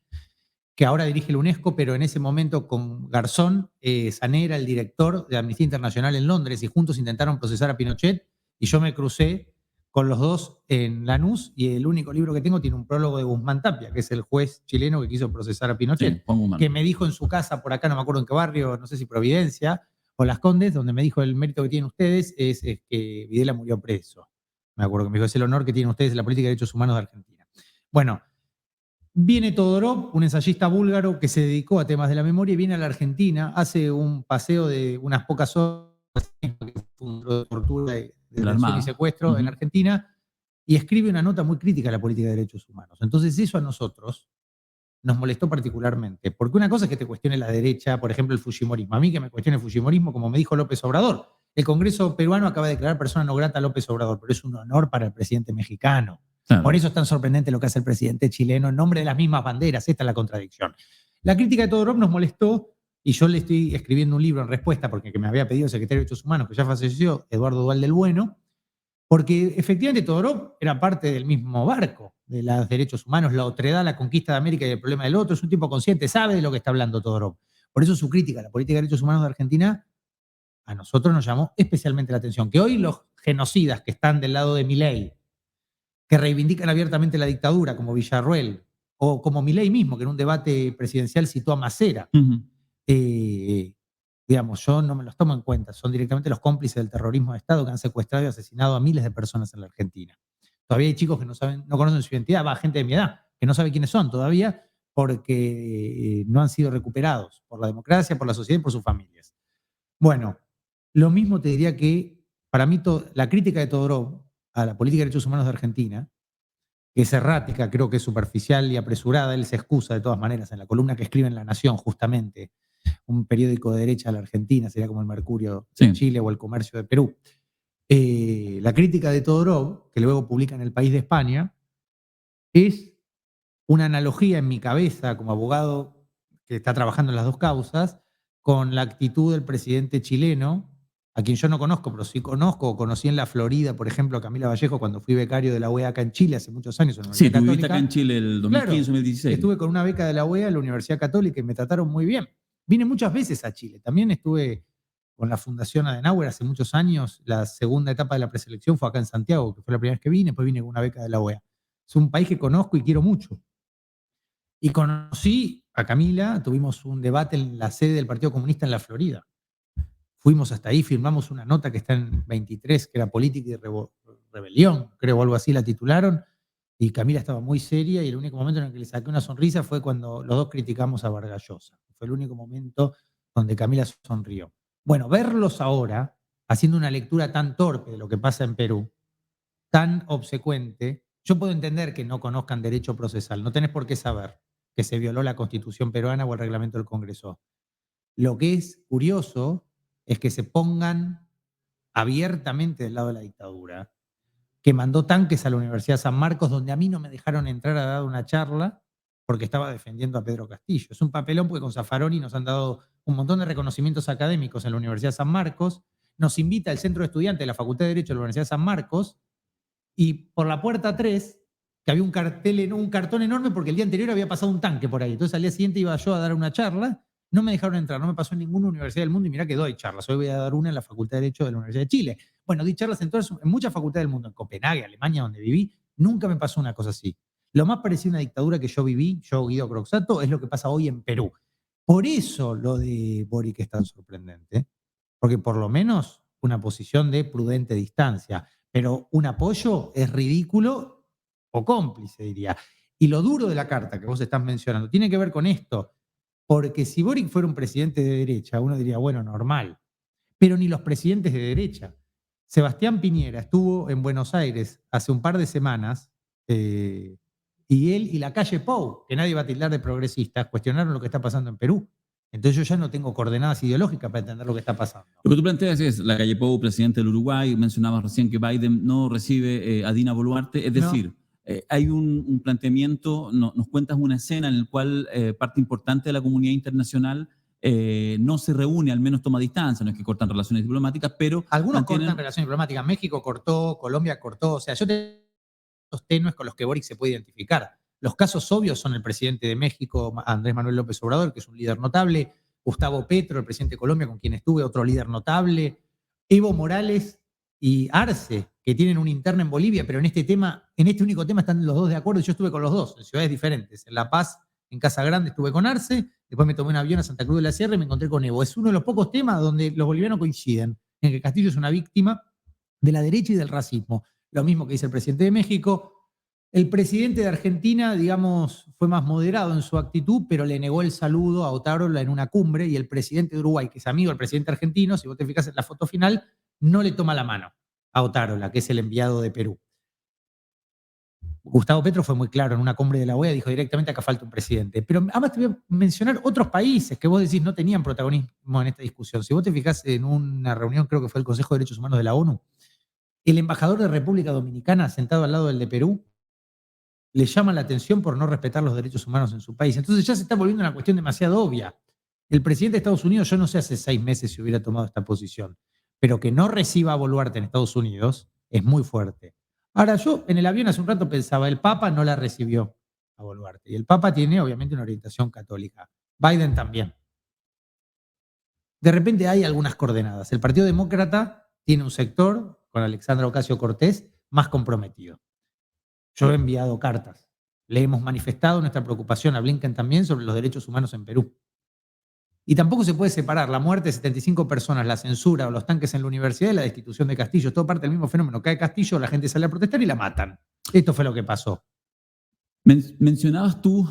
que ahora dirige la UNESCO, pero en ese momento con Garzón, Sané era el director de Amnistía Internacional en Londres y juntos intentaron procesar a Pinochet y yo me crucé con los dos en Lanús y el único libro que tengo tiene un prólogo de Guzmán Tapia, que es el juez chileno que quiso procesar a Pinochet, Sí, Juan Guzmán. que me dijo en su casa por acá, no me acuerdo en qué barrio, no sé si Providencia o Las Condes, donde me dijo el mérito que tienen ustedes es que Videla murió preso. Me acuerdo que me dijo, es el honor que tienen ustedes en la política de derechos humanos de Argentina. Bueno, viene Todorov, un ensayista búlgaro que se dedicó a temas de la memoria, y viene a la Argentina, hace un paseo de unas pocas horas, que fue un de tortura, de la detención Armada. y secuestro en Argentina, y escribe una nota muy crítica a la política de derechos humanos. Entonces eso a nosotros nos molestó particularmente, porque una cosa es que te cuestione la derecha, por ejemplo el fujimorismo. A mí que me cuestione el fujimorismo, como me dijo López Obrador. El Congreso peruano acaba de declarar persona no grata a López Obrador, pero es un honor para el presidente mexicano. Claro. Por eso es tan sorprendente lo que hace el presidente chileno en nombre de las mismas banderas. Esta es la contradicción. La crítica de Todorov nos molestó y yo le estoy escribiendo un libro en respuesta porque que me había pedido el secretario de Derechos Humanos, que ya falleció, Eduardo Dual del Bueno, porque efectivamente Todorov era parte del mismo barco de los derechos humanos, la otredad, la conquista de América y el problema del otro. Es un tipo consciente, sabe de lo que está hablando Todorov. Por eso su crítica a la política de derechos humanos de Argentina a nosotros nos llamó especialmente la atención. Que hoy los genocidas que están del lado de Milei, que reivindican abiertamente la dictadura, como Villarruel, o como Milei mismo, que en un debate presidencial citó a Macera, digamos, yo no me los tomo en cuenta, son directamente los cómplices del terrorismo de Estado que han secuestrado y asesinado a miles de personas en la Argentina. Todavía hay chicos que no conocen su identidad, va, gente de mi edad, que no sabe quiénes son todavía porque no han sido recuperados por la democracia, por la sociedad y por sus familias. Bueno, lo mismo te diría que para mí la crítica de Todorov a la política de derechos humanos de Argentina, que es errática, creo que es superficial y apresurada, él se excusa de todas maneras en la columna que escribe en La Nación, justamente, un periódico de derecha de la Argentina, sería como el Mercurio de Chile o el Comercio de Perú. La crítica de Todorov, que luego publica en El País de España, es una analogía en mi cabeza como abogado que está trabajando en las dos causas, con la actitud del presidente chileno, a quien yo no conozco, pero sí conozco, o conocí en la Florida, por ejemplo, a Camila Vallejo, cuando fui becario de la UEA acá en Chile hace muchos años. En la Sí, Universidad tú viviste Católica. acá en Chile el 2015-2016. Claro, estuve con una beca de la UEA en la Universidad Católica y me trataron muy bien. Vine muchas veces a Chile. También estuve con la Fundación Adenauer hace muchos años. La segunda etapa de la preselección fue acá en Santiago, que fue la primera vez que vine, después vine con una beca de la UEA. Es un país que conozco y quiero mucho. Y conocí a Camila, tuvimos un debate en la sede del Partido Comunista en la Florida. Fuimos hasta ahí, firmamos una nota que está en 23, que era Política y Rebelión, creo, o algo así la titularon, y Camila estaba muy seria, y el único momento en el que le saqué una sonrisa fue cuando los dos criticamos a Vargas Llosa. Fue el único momento donde Camila sonrió. Bueno, verlos ahora, haciendo una lectura tan torpe de lo que pasa en Perú, tan obsecuente, yo puedo entender que no conozcan derecho procesal, no tenés por qué saber que se violó la Constitución peruana o el reglamento del Congreso. Lo que es curioso es que se pongan abiertamente del lado de la dictadura, que mandó tanques a la Universidad San Marcos, donde a mí no me dejaron entrar a dar una charla porque estaba defendiendo a Pedro Castillo. Es un papelón porque con Zaffaroni nos han dado un montón de reconocimientos académicos en la Universidad San Marcos, nos invita el centro de estudiantes de la Facultad de Derecho de la Universidad San Marcos, y por la puerta 3, que había un cartón enorme porque el día anterior había pasado un tanque por ahí. Entonces al día siguiente iba yo a dar una charla, no me dejaron entrar, no me pasó en ninguna universidad del mundo, y mirá que doy charlas. Hoy voy a dar una en la Facultad de Derecho de la Universidad de Chile. Bueno, di charlas en muchas facultades del mundo, en Copenhague, Alemania, donde viví, nunca me pasó una cosa así. Lo más parecido a una dictadura que yo viví, yo Guido Croxatto, es lo que pasa hoy en Perú. Por eso lo de Boric es tan sorprendente, porque por lo menos una posición de prudente distancia, pero un apoyo es ridículo o cómplice, diría. Y lo duro de la carta que vos estás mencionando tiene que ver con esto, porque si Boric fuera un presidente de derecha, uno diría, bueno, normal, pero ni los presidentes de derecha. Sebastián Piñera estuvo en Buenos Aires hace un par de semanas y él y la calle Pou, que nadie va a tildar de progresistas, cuestionaron lo que está pasando en Perú. Entonces yo ya no tengo coordenadas ideológicas para entender lo que está pasando. Lo que tú planteas es la calle Pou, presidente del Uruguay, mencionabas recién que Biden no recibe a Dina Boluarte, es decir, hay un planteamiento, nos cuentas una escena en la cual parte importante de la comunidad internacional no se reúne, al menos toma distancia, no es que cortan relaciones diplomáticas, pero... Algunos cortan relaciones diplomáticas, México cortó, Colombia cortó, o sea, yo tengo los tenues con los que Boric se puede identificar. Los casos obvios son el presidente de México, Andrés Manuel López Obrador, que es un líder notable, Gustavo Petro, el presidente de Colombia, con quien estuve, otro líder notable, Evo Morales y Arce, que tienen una interna en Bolivia, pero en este tema, en este único tema están los dos de acuerdo, y yo estuve con los dos, en ciudades diferentes. En La Paz, en Casa Grande, estuve con Arce, después me tomé un avión a Santa Cruz de la Sierra y me encontré con Evo. Es uno de los pocos temas donde los bolivianos coinciden, en que Castillo es una víctima de la derecha y del racismo. Lo mismo que dice el presidente de México. El presidente de Argentina, digamos, fue más moderado en su actitud, pero le negó el saludo a Otárola en una cumbre, y el presidente de Uruguay, que es amigo del presidente argentino, si vos te fijas en la foto final, no le toma la mano a Otárola, que es el enviado de Perú. Gustavo Petro fue muy claro en una cumbre de la OEA, dijo directamente: acá falta un presidente. Pero además te voy a mencionar otros países que vos decís no tenían protagonismo en esta discusión. Si vos te fijás en una reunión, creo que fue el Consejo de Derechos Humanos de la ONU, el embajador de República Dominicana, sentado al lado del de Perú, le llama la atención por no respetar los derechos humanos en su país. Entonces ya se está volviendo una cuestión demasiado obvia. El presidente de Estados Unidos, yo no sé hace 6 meses si hubiera tomado esta posición, pero que no reciba a Boluarte en Estados Unidos es muy fuerte. Ahora, yo en el avión hace un rato pensaba, el Papa no la recibió a Boluarte, y el Papa tiene obviamente una orientación católica. Biden también. De repente hay algunas coordenadas. El Partido Demócrata tiene un sector, con Alexandra Ocasio-Cortez, más comprometido. Yo he enviado cartas. Le hemos manifestado nuestra preocupación a Blinken también sobre los derechos humanos en Perú. Y tampoco se puede separar la muerte de 75 personas, la censura o los tanques en la universidad de la destitución de Castillo. Todo parte del mismo fenómeno. Cae Castillo, la gente sale a protestar y la matan. Esto fue lo que pasó. Mencionabas tú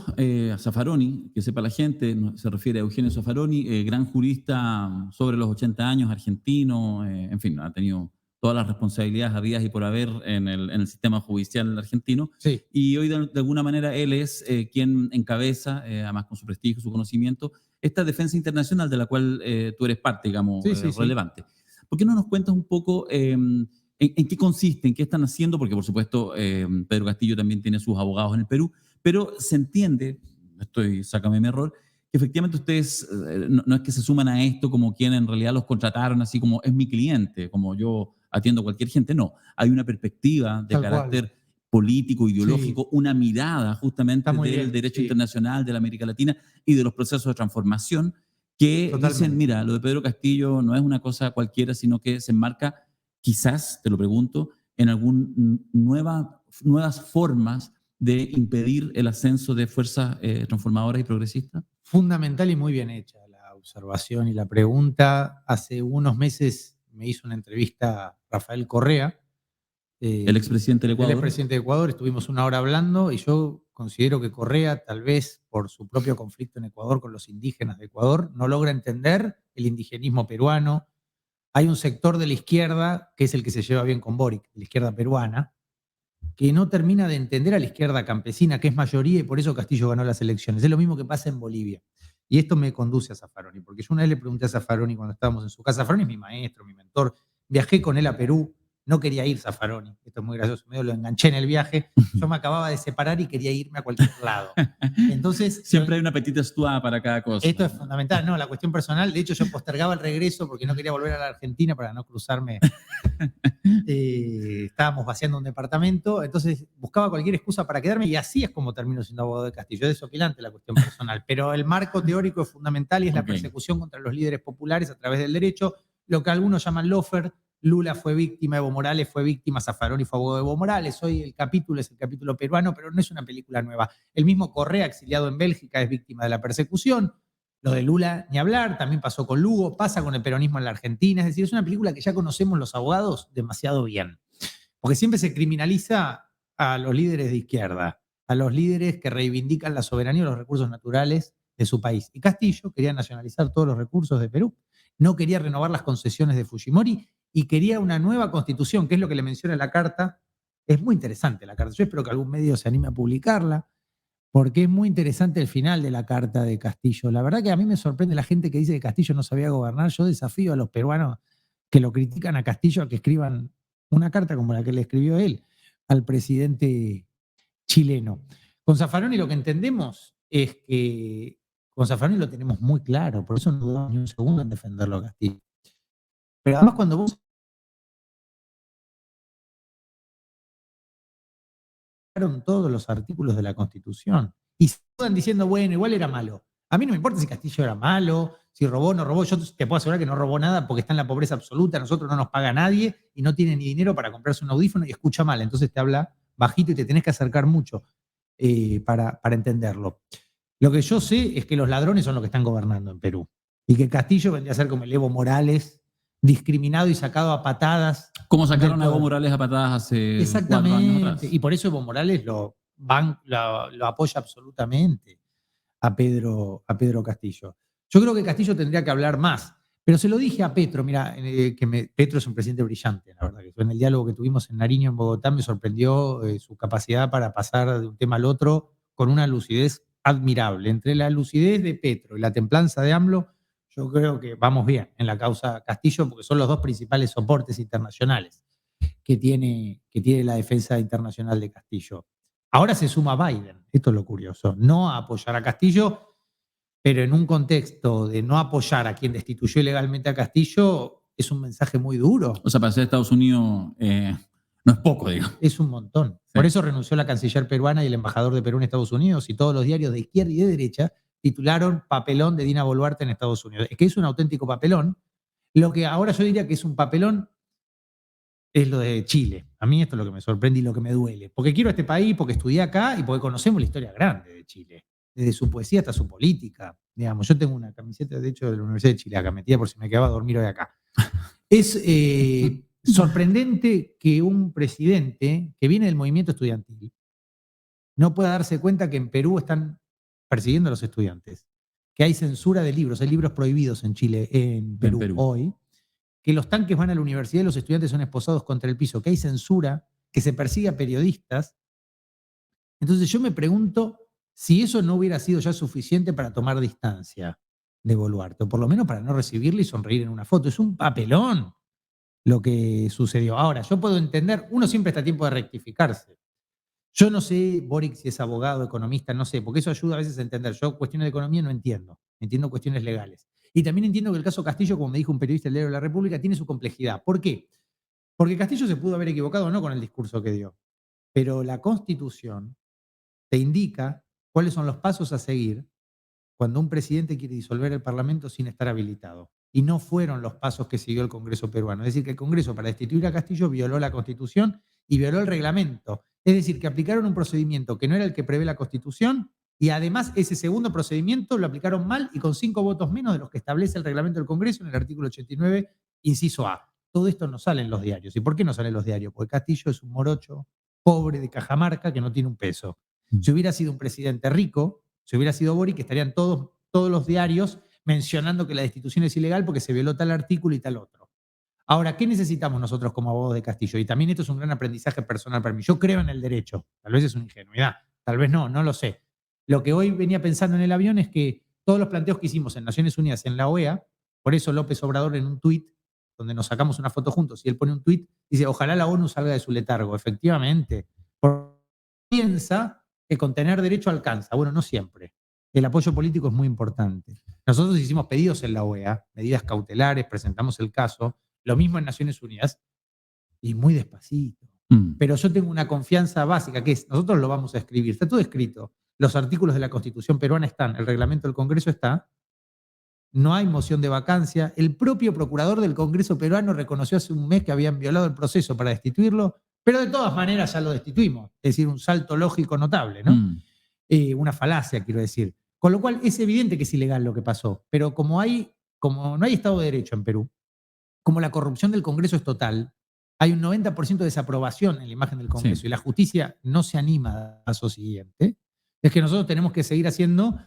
a Zaffaroni, que sepa la gente, se refiere a Eugenio Zaffaroni, gran jurista sobre los 80 años, argentino, en fin, ha tenido todas las responsabilidades habidas y por haber en el sistema judicial argentino. Sí. Y hoy, de alguna manera, él es quien encabeza, además con su prestigio, su conocimiento, esta defensa internacional de la cual tú eres parte, digamos, relevante. ¿Por qué no nos cuentas un poco en qué consiste, en qué están haciendo? Porque, por supuesto, Pedro Castillo también tiene sus abogados en el Perú, pero se entiende, sácame mi error, que efectivamente ustedes no es que se suman a esto como quien en realidad los contrataron, así como es mi cliente, como yo atiendo a cualquier gente. No, hay una perspectiva de carácter político, ideológico, una mirada justamente del derecho internacional, de la América Latina y de los procesos de transformación que dicen, mira, lo de Pedro Castillo no es una cosa cualquiera, sino que se enmarca, quizás, te lo pregunto, en algunas nuevas formas de impedir el ascenso de fuerzas transformadoras y progresistas. Fundamental y muy bien hecha la observación y la pregunta. Hace unos meses me hizo una entrevista Rafael Correa, el expresidente del Ecuador. El expresidente de Ecuador, estuvimos una hora hablando y yo considero que Correa, tal vez por su propio conflicto en Ecuador con los indígenas de Ecuador, no logra entender el indigenismo peruano. Hay un sector de la izquierda, que es el que se lleva bien con Boric, la izquierda peruana, que no termina de entender a la izquierda campesina, que es mayoría, y por eso Castillo ganó las elecciones. Es lo mismo que pasa en Bolivia. Y esto me conduce a Zaffaroni, porque yo una vez le pregunté a Zaffaroni cuando estábamos en su casa. Zaffaroni es mi maestro, mi mentor. Viajé con él a Perú. No quería ir Zaffaroni. Esto es muy gracioso. Medio lo enganché en el viaje. Yo me acababa de separar y quería irme a cualquier lado. Entonces, siempre hay una petite histoire para cada cosa. Esto es fundamental. No, la cuestión personal. De hecho, yo postergaba el regreso porque no quería volver a la Argentina para no cruzarme. Estábamos vaciando un departamento. Entonces, buscaba cualquier excusa para quedarme y así es como termino siendo abogado de Castillo. Es desopilante la cuestión personal. Pero el marco teórico es fundamental y es la persecución contra los líderes populares a través del derecho. Lo que algunos llaman lawfare, Lula fue víctima, Evo Morales fue víctima, Zaffaroni fue abogado de Evo Morales. Hoy el capítulo es el capítulo peruano, pero no es una película nueva. El mismo Correa, exiliado en Bélgica, es víctima de la persecución. Lo de Lula, ni hablar, también pasó con Lugo, pasa con el peronismo en la Argentina. Es decir, es una película que ya conocemos los abogados demasiado bien. Porque siempre se criminaliza a los líderes de izquierda, a los líderes que reivindican la soberanía de los recursos naturales de su país. Y Castillo quería nacionalizar todos los recursos de Perú. No quería renovar las concesiones de Fujimori y quería una nueva constitución, que es lo que le menciona la carta. Es muy interesante la carta. Yo espero que algún medio se anime a publicarla, porque es muy interesante el final de la carta de Castillo. La verdad que a mí me sorprende la gente que dice que Castillo no sabía gobernar. Yo desafío a los peruanos que lo critican a Castillo a que escriban una carta como la que le escribió él al presidente chileno. Con Zaffaroni lo que entendemos es que con Zaffaroni lo tenemos muy claro, por eso no dudamos ni un segundo en defenderlo a Castillo. Pero además cuando vos todos los artículos de la Constitución y se están diciendo, bueno, igual era malo. A mí no me importa si Castillo era malo, si robó o no robó. Yo te puedo asegurar que no robó nada porque está en la pobreza absoluta. A nosotros no nos paga nadie y no tiene ni dinero para comprarse un audífono y escucha mal. Entonces te habla bajito y te tenés que acercar mucho para entenderlo. Lo que yo sé es que los ladrones son los que están gobernando en Perú y que Castillo vendría a ser como el Evo Morales, discriminado y sacado a patadas. ¿Cómo sacaron a Evo Morales a patadas hace 4 años atrás? Y por eso Evo Morales lo apoya absolutamente a Pedro Castillo. Yo creo que Castillo tendría que hablar más, pero se lo dije a Petro, mira, Petro es un presidente brillante, la verdad, que en el diálogo que tuvimos en Nariño, en Bogotá, me sorprendió su capacidad para pasar de un tema al otro con una lucidez admirable. Entre la lucidez de Petro y la templanza de AMLO, yo creo que vamos bien en la causa Castillo, porque son los dos principales soportes internacionales que tiene la defensa internacional de Castillo. Ahora se suma Biden, esto es lo curioso, no a apoyar a Castillo, pero en un contexto de no apoyar a quien destituyó ilegalmente a Castillo, es un mensaje muy duro. O sea, para ser Estados Unidos no es poco, digamos. Es un montón. Sí. Por eso renunció la canciller peruana y el embajador de Perú en Estados Unidos, y todos los diarios de izquierda y de derecha titularon papelón de Dina Boluarte en Estados Unidos. Es que es un auténtico papelón. Lo que ahora yo diría que es un papelón es lo de Chile. A mí esto es lo que me sorprende y lo que me duele. Porque quiero a este país, porque estudié acá y porque conocemos la historia grande de Chile. Desde su poesía hasta su política. Digamos, yo tengo una camiseta, de hecho, de la Universidad de Chile acá, metida por si me quedaba a dormir hoy acá. Es sorprendente que un presidente que viene del movimiento estudiantil no pueda darse cuenta que en Perú están persiguiendo a los estudiantes, que hay censura de libros, hay libros prohibidos en Chile, en Perú hoy, que los tanques van a la universidad y los estudiantes son esposados contra el piso, que hay censura, que se persigue a periodistas. Entonces yo me pregunto si eso no hubiera sido ya suficiente para tomar distancia de Boluarte, o por lo menos para no recibirle y sonreír en una foto. Es un papelón lo que sucedió. Ahora, yo puedo entender, uno siempre está a tiempo de rectificarse. Yo no sé, Boric, si es abogado, economista, no sé, porque eso ayuda a veces a entender. Yo cuestiones de economía no entiendo, entiendo cuestiones legales. Y también entiendo que el caso Castillo, como me dijo un periodista del Diario de la República, tiene su complejidad. ¿Por qué? Porque Castillo se pudo haber equivocado o no con el discurso que dio, pero la Constitución te indica cuáles son los pasos a seguir cuando un presidente quiere disolver el Parlamento sin estar habilitado. Y no fueron los pasos que siguió el Congreso peruano. Es decir, que el Congreso, para destituir a Castillo, violó la Constitución y violó el reglamento. Es decir, que aplicaron un procedimiento que no era el que prevé la Constitución, y además ese segundo procedimiento lo aplicaron mal y con 5 votos menos de los que establece el reglamento del Congreso en el artículo 89, inciso A. Todo esto no sale en los diarios. ¿Y por qué no sale en los diarios? Porque Castillo es un morocho pobre de Cajamarca que no tiene un peso. Si hubiera sido un presidente rico, si hubiera sido Boric, estarían todos los diarios mencionando que la destitución es ilegal porque se violó tal artículo y tal otro. Ahora, ¿qué necesitamos nosotros como abogados de Castillo? Y también esto es un gran aprendizaje personal para mí. Yo creo en el derecho. Tal vez es una ingenuidad. Tal vez no lo sé. Lo que hoy venía pensando en el avión es que todos los planteos que hicimos en Naciones Unidas, en la OEA, por eso López Obrador en un tuit, donde nos sacamos una foto juntos, y él pone un tuit, dice, ojalá la ONU salga de su letargo. Efectivamente. Piensa que con tener derecho alcanza. Bueno, no siempre. El apoyo político es muy importante. Nosotros hicimos pedidos en la OEA, medidas cautelares, presentamos el caso, lo mismo en Naciones Unidas, y muy despacito. Pero yo tengo una confianza básica, que es, nosotros lo vamos a escribir, está todo escrito. Los artículos de la Constitución peruana están, el reglamento del Congreso está, no hay moción de vacancia. El propio procurador del Congreso peruano reconoció hace un mes que habían violado el proceso para destituirlo, pero de todas maneras ya lo destituimos. Es decir, un salto lógico notable, ¿no? Una falacia, quiero decir. Con lo cual es evidente que es ilegal lo que pasó, pero como no hay Estado de Derecho en Perú, como la corrupción del Congreso es total, hay un 90% de desaprobación en la imagen del Congreso Sí. y la justicia no se anima a paso siguiente, es que nosotros tenemos que seguir haciendo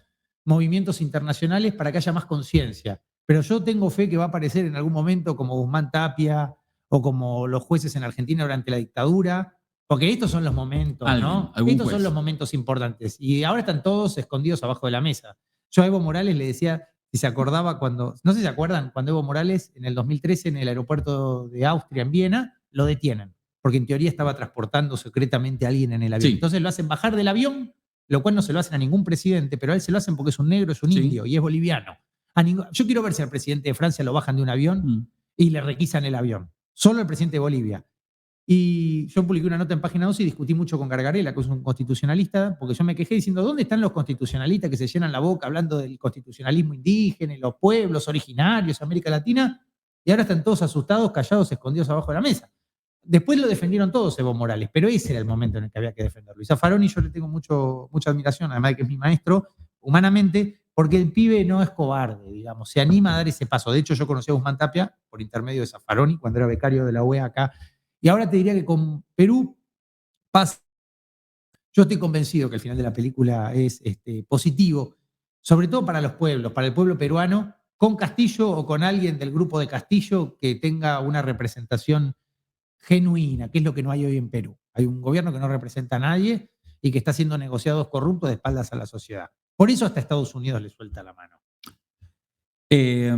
movimientos internacionales para que haya más conciencia. Pero yo tengo fe que va a aparecer en algún momento como Guzmán Tapia o como los jueces en Argentina durante la dictadura, porque estos son los momentos, ¿no? Algún Estos son juez. los momentos importantes. Y ahora están todos escondidos abajo de la mesa. Yo a Evo Morales le decía, si se acordaba no sé si se acuerdan, cuando Evo Morales en el 2013 en el aeropuerto de Austria, en Viena, lo detienen, porque en teoría estaba transportando secretamente a alguien en el avión. Sí. Entonces lo hacen bajar del avión, lo cual no se lo hacen a ningún presidente, pero a él se lo hacen porque es un negro, es un Sí. indio y es boliviano. Yo quiero ver si al presidente de Francia lo bajan de un avión y le requisan el avión. Solo el presidente de Bolivia. Y yo publiqué una nota en Página 12 y discutí mucho con Gargarella, que es un constitucionalista, porque yo me quejé diciendo, ¿dónde están los constitucionalistas que se llenan la boca hablando del constitucionalismo indígena y los pueblos originarios de América Latina? Y ahora están todos asustados, callados, escondidos abajo de la mesa. Después lo defendieron todos Evo Morales, pero ese era el momento en el que había que defenderlo. Y Zaffaroni yo le tengo mucha admiración, además de que es mi maestro, humanamente, porque el pibe no es cobarde, digamos, se anima a dar ese paso. De hecho, yo conocí a Guzmán Tapia por intermedio de Zaffaroni, cuando era becario de la UEA acá. Y ahora te diría que con Perú pasa. Yo estoy convencido que el final de la película es positivo, sobre todo para los pueblos, para el pueblo peruano, con Castillo o con alguien del grupo de Castillo que tenga una representación genuina, que es lo que no hay hoy en Perú. Hay un gobierno que no representa a nadie y que está haciendo negociados corruptos de espaldas a la sociedad. Por eso hasta Estados Unidos le suelta la mano. Te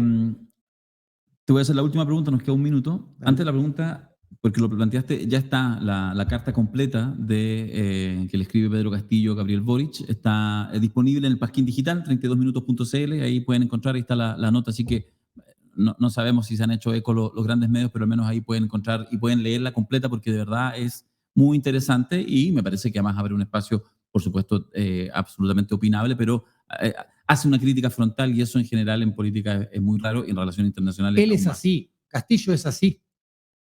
voy a hacer la última pregunta, nos queda un minuto. Antes de la pregunta, porque lo planteaste, ya está la carta completa que le escribe Pedro Castillo, Gabriel Boric, está disponible en el Pasquín Digital, 32minutos.cl, ahí pueden encontrar, ahí está la nota, así que no sabemos si se han hecho eco los grandes medios, pero al menos ahí pueden encontrar y pueden leerla completa porque de verdad es muy interesante y me parece que además abre un espacio, por supuesto, absolutamente opinable, pero hace una crítica frontal y eso en general en política es muy raro y en relaciones internacionales. Él es así, Castillo es así.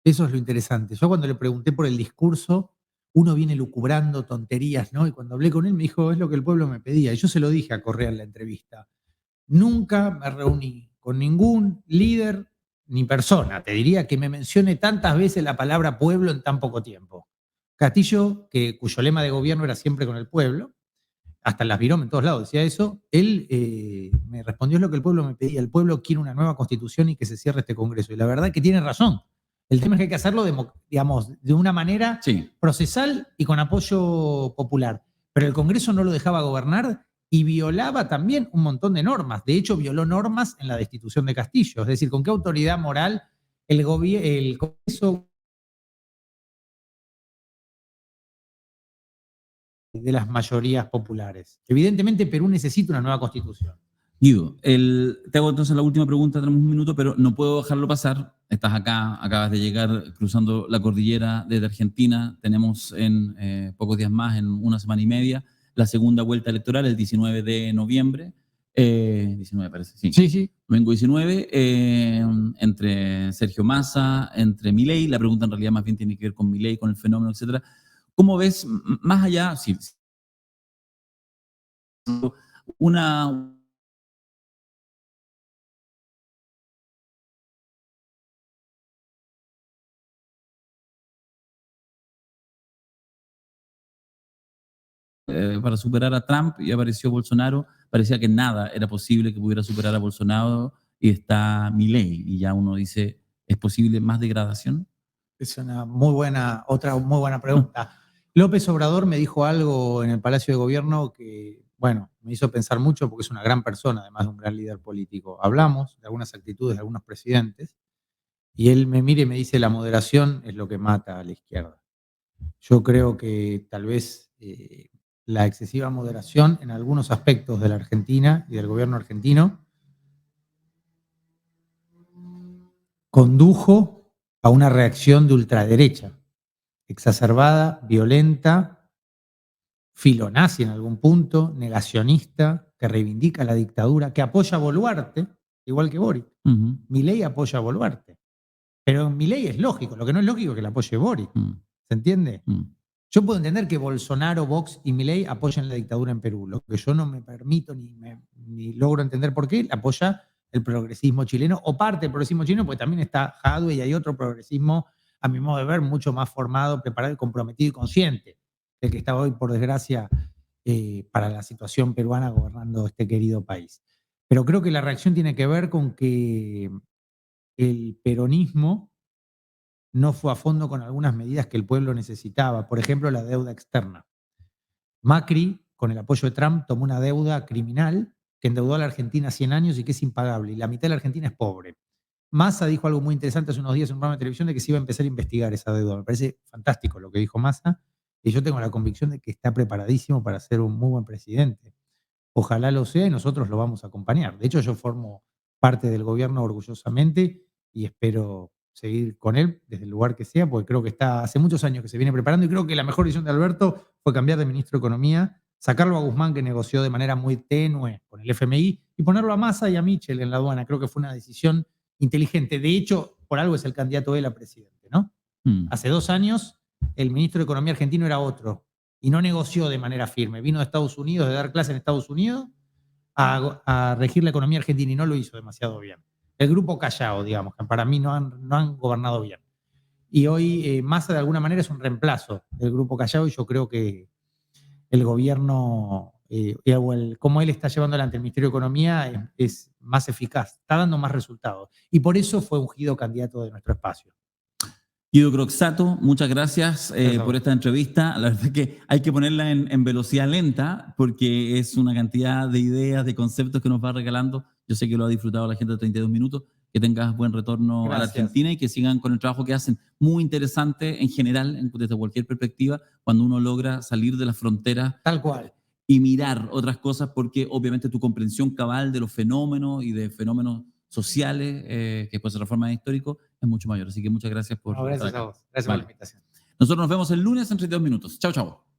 Eso es lo interesante. Yo cuando le pregunté por el discurso, uno viene lucubrando tonterías, ¿no? Y cuando hablé con él me dijo, es lo que el pueblo me pedía. Y yo se lo dije a Correa en la entrevista. Nunca me reuní con ningún líder ni persona, te diría, que me mencione tantas veces la palabra pueblo en tan poco tiempo. Castillo, cuyo lema de gobierno era siempre con el pueblo, hasta en las virome, en todos lados decía eso, él me respondió es lo que el pueblo me pedía. El pueblo quiere una nueva constitución y que se cierre este Congreso. Y la verdad que tiene razón. El tema es que hay que hacerlo, digamos, de una manera procesal y con apoyo popular. Pero el Congreso no lo dejaba gobernar y violaba también un montón de normas. De hecho, violó normas en la destitución de Castillo. Es decir, ¿con qué autoridad moral el Congreso de las mayorías populares? Evidentemente, Perú necesita una nueva constitución. Guido, te hago entonces la última pregunta, tenemos un minuto, pero no puedo dejarlo pasar. Estás acá, acabas de llegar cruzando la cordillera desde Argentina. Tenemos en pocos días más, en una semana y media, la segunda vuelta electoral, el 19 de noviembre. 19 parece, sí. Sí. Domingo 19, entre Sergio Massa, entre Milei. La pregunta en realidad más bien tiene que ver con Milei, con el fenómeno, etcétera. ¿Cómo ves, más allá, una para superar a Trump y apareció Bolsonaro, parecía que nada era posible que pudiera superar a Bolsonaro y está Milei y ya uno dice, ¿es posible más degradación? Es otra muy buena pregunta. López Obrador me dijo algo en el Palacio de Gobierno que, bueno, me hizo pensar mucho porque es una gran persona, además de un gran líder político. Hablamos de algunas actitudes de algunos presidentes y él me mira y me dice, la moderación es lo que mata a la izquierda. Yo creo que tal vez la excesiva moderación en algunos aspectos de la Argentina y del gobierno argentino condujo a una reacción de ultraderecha, exacerbada, violenta, filonazi en algún punto, negacionista, que reivindica la dictadura, que apoya a Boluarte, igual que Boric. Ujú, Milei apoya a Boluarte. Pero Milei es lógico, lo que no es lógico es que la apoye Boric. mm, ¿Se entiende? mm. Yo puedo entender que Bolsonaro, Vox y Milei apoyen la dictadura en Perú. Lo que yo no me permito ni logro entender por qué apoya el progresismo chileno o parte del progresismo chileno, porque también está Jadwe y hay otro progresismo, a mi modo de ver, mucho más formado, preparado, comprometido y consciente. El que está hoy, por desgracia, para la situación peruana gobernando este querido país. Pero creo que la reacción tiene que ver con que el peronismo no fue a fondo con algunas medidas que el pueblo necesitaba, por ejemplo, la deuda externa. Macri, con el apoyo de Trump, tomó una deuda criminal que endeudó a la Argentina 100 años y que es impagable, y la mitad de la Argentina es pobre. Massa dijo algo muy interesante hace unos días en un programa de televisión de que se iba a empezar a investigar esa deuda. Me parece fantástico lo que dijo Massa, y yo tengo la convicción de que está preparadísimo para ser un muy buen presidente. Ojalá lo sea y nosotros lo vamos a acompañar. De hecho, yo formo parte del gobierno orgullosamente y espero seguir con él desde el lugar que sea, porque creo que está hace muchos años que se viene preparando y creo que la mejor decisión de Alberto fue cambiar de ministro de Economía, sacarlo a Guzmán, que negoció de manera muy tenue con el FMI, y ponerlo a Massa y a Mitchell en la aduana. Creo que fue una decisión inteligente. De hecho, por algo es el candidato él a presidente, ¿no? Mm. Hace 2 años el ministro de Economía argentino era otro y no negoció de manera firme. Vino de Estados Unidos, de dar clases en Estados Unidos, a regir la economía argentina y no lo hizo demasiado bien. El grupo Callao, digamos, que para mí no han gobernado bien. Y hoy Massa de alguna manera es un reemplazo del grupo Callao y yo creo que el gobierno, como él está llevando adelante el Ministerio de Economía, es más eficaz, está dando más resultados. Y por eso fue ungido candidato de nuestro espacio. Guido Croxatto, muchas gracias Gracias. por esta entrevista. La verdad es que hay que ponerla en velocidad lenta porque es una cantidad de ideas, de conceptos que nos va regalando. Yo sé que lo ha disfrutado la gente de 32 minutos. Que tengas buen retorno a la Gracias. Argentina y que sigan con el trabajo que hacen. Muy interesante en general, desde cualquier perspectiva, cuando uno logra salir de las fronteras Tal cual. y mirar otras cosas, porque obviamente tu comprensión cabal de los fenómenos y de fenómenos sociales que después se transforman en históricos es mucho mayor. Así que muchas gracias por No, gracias estar a acá. vos. Gracias Vale. por la invitación. Nosotros nos vemos el lunes en 32 minutos. Chao, chao.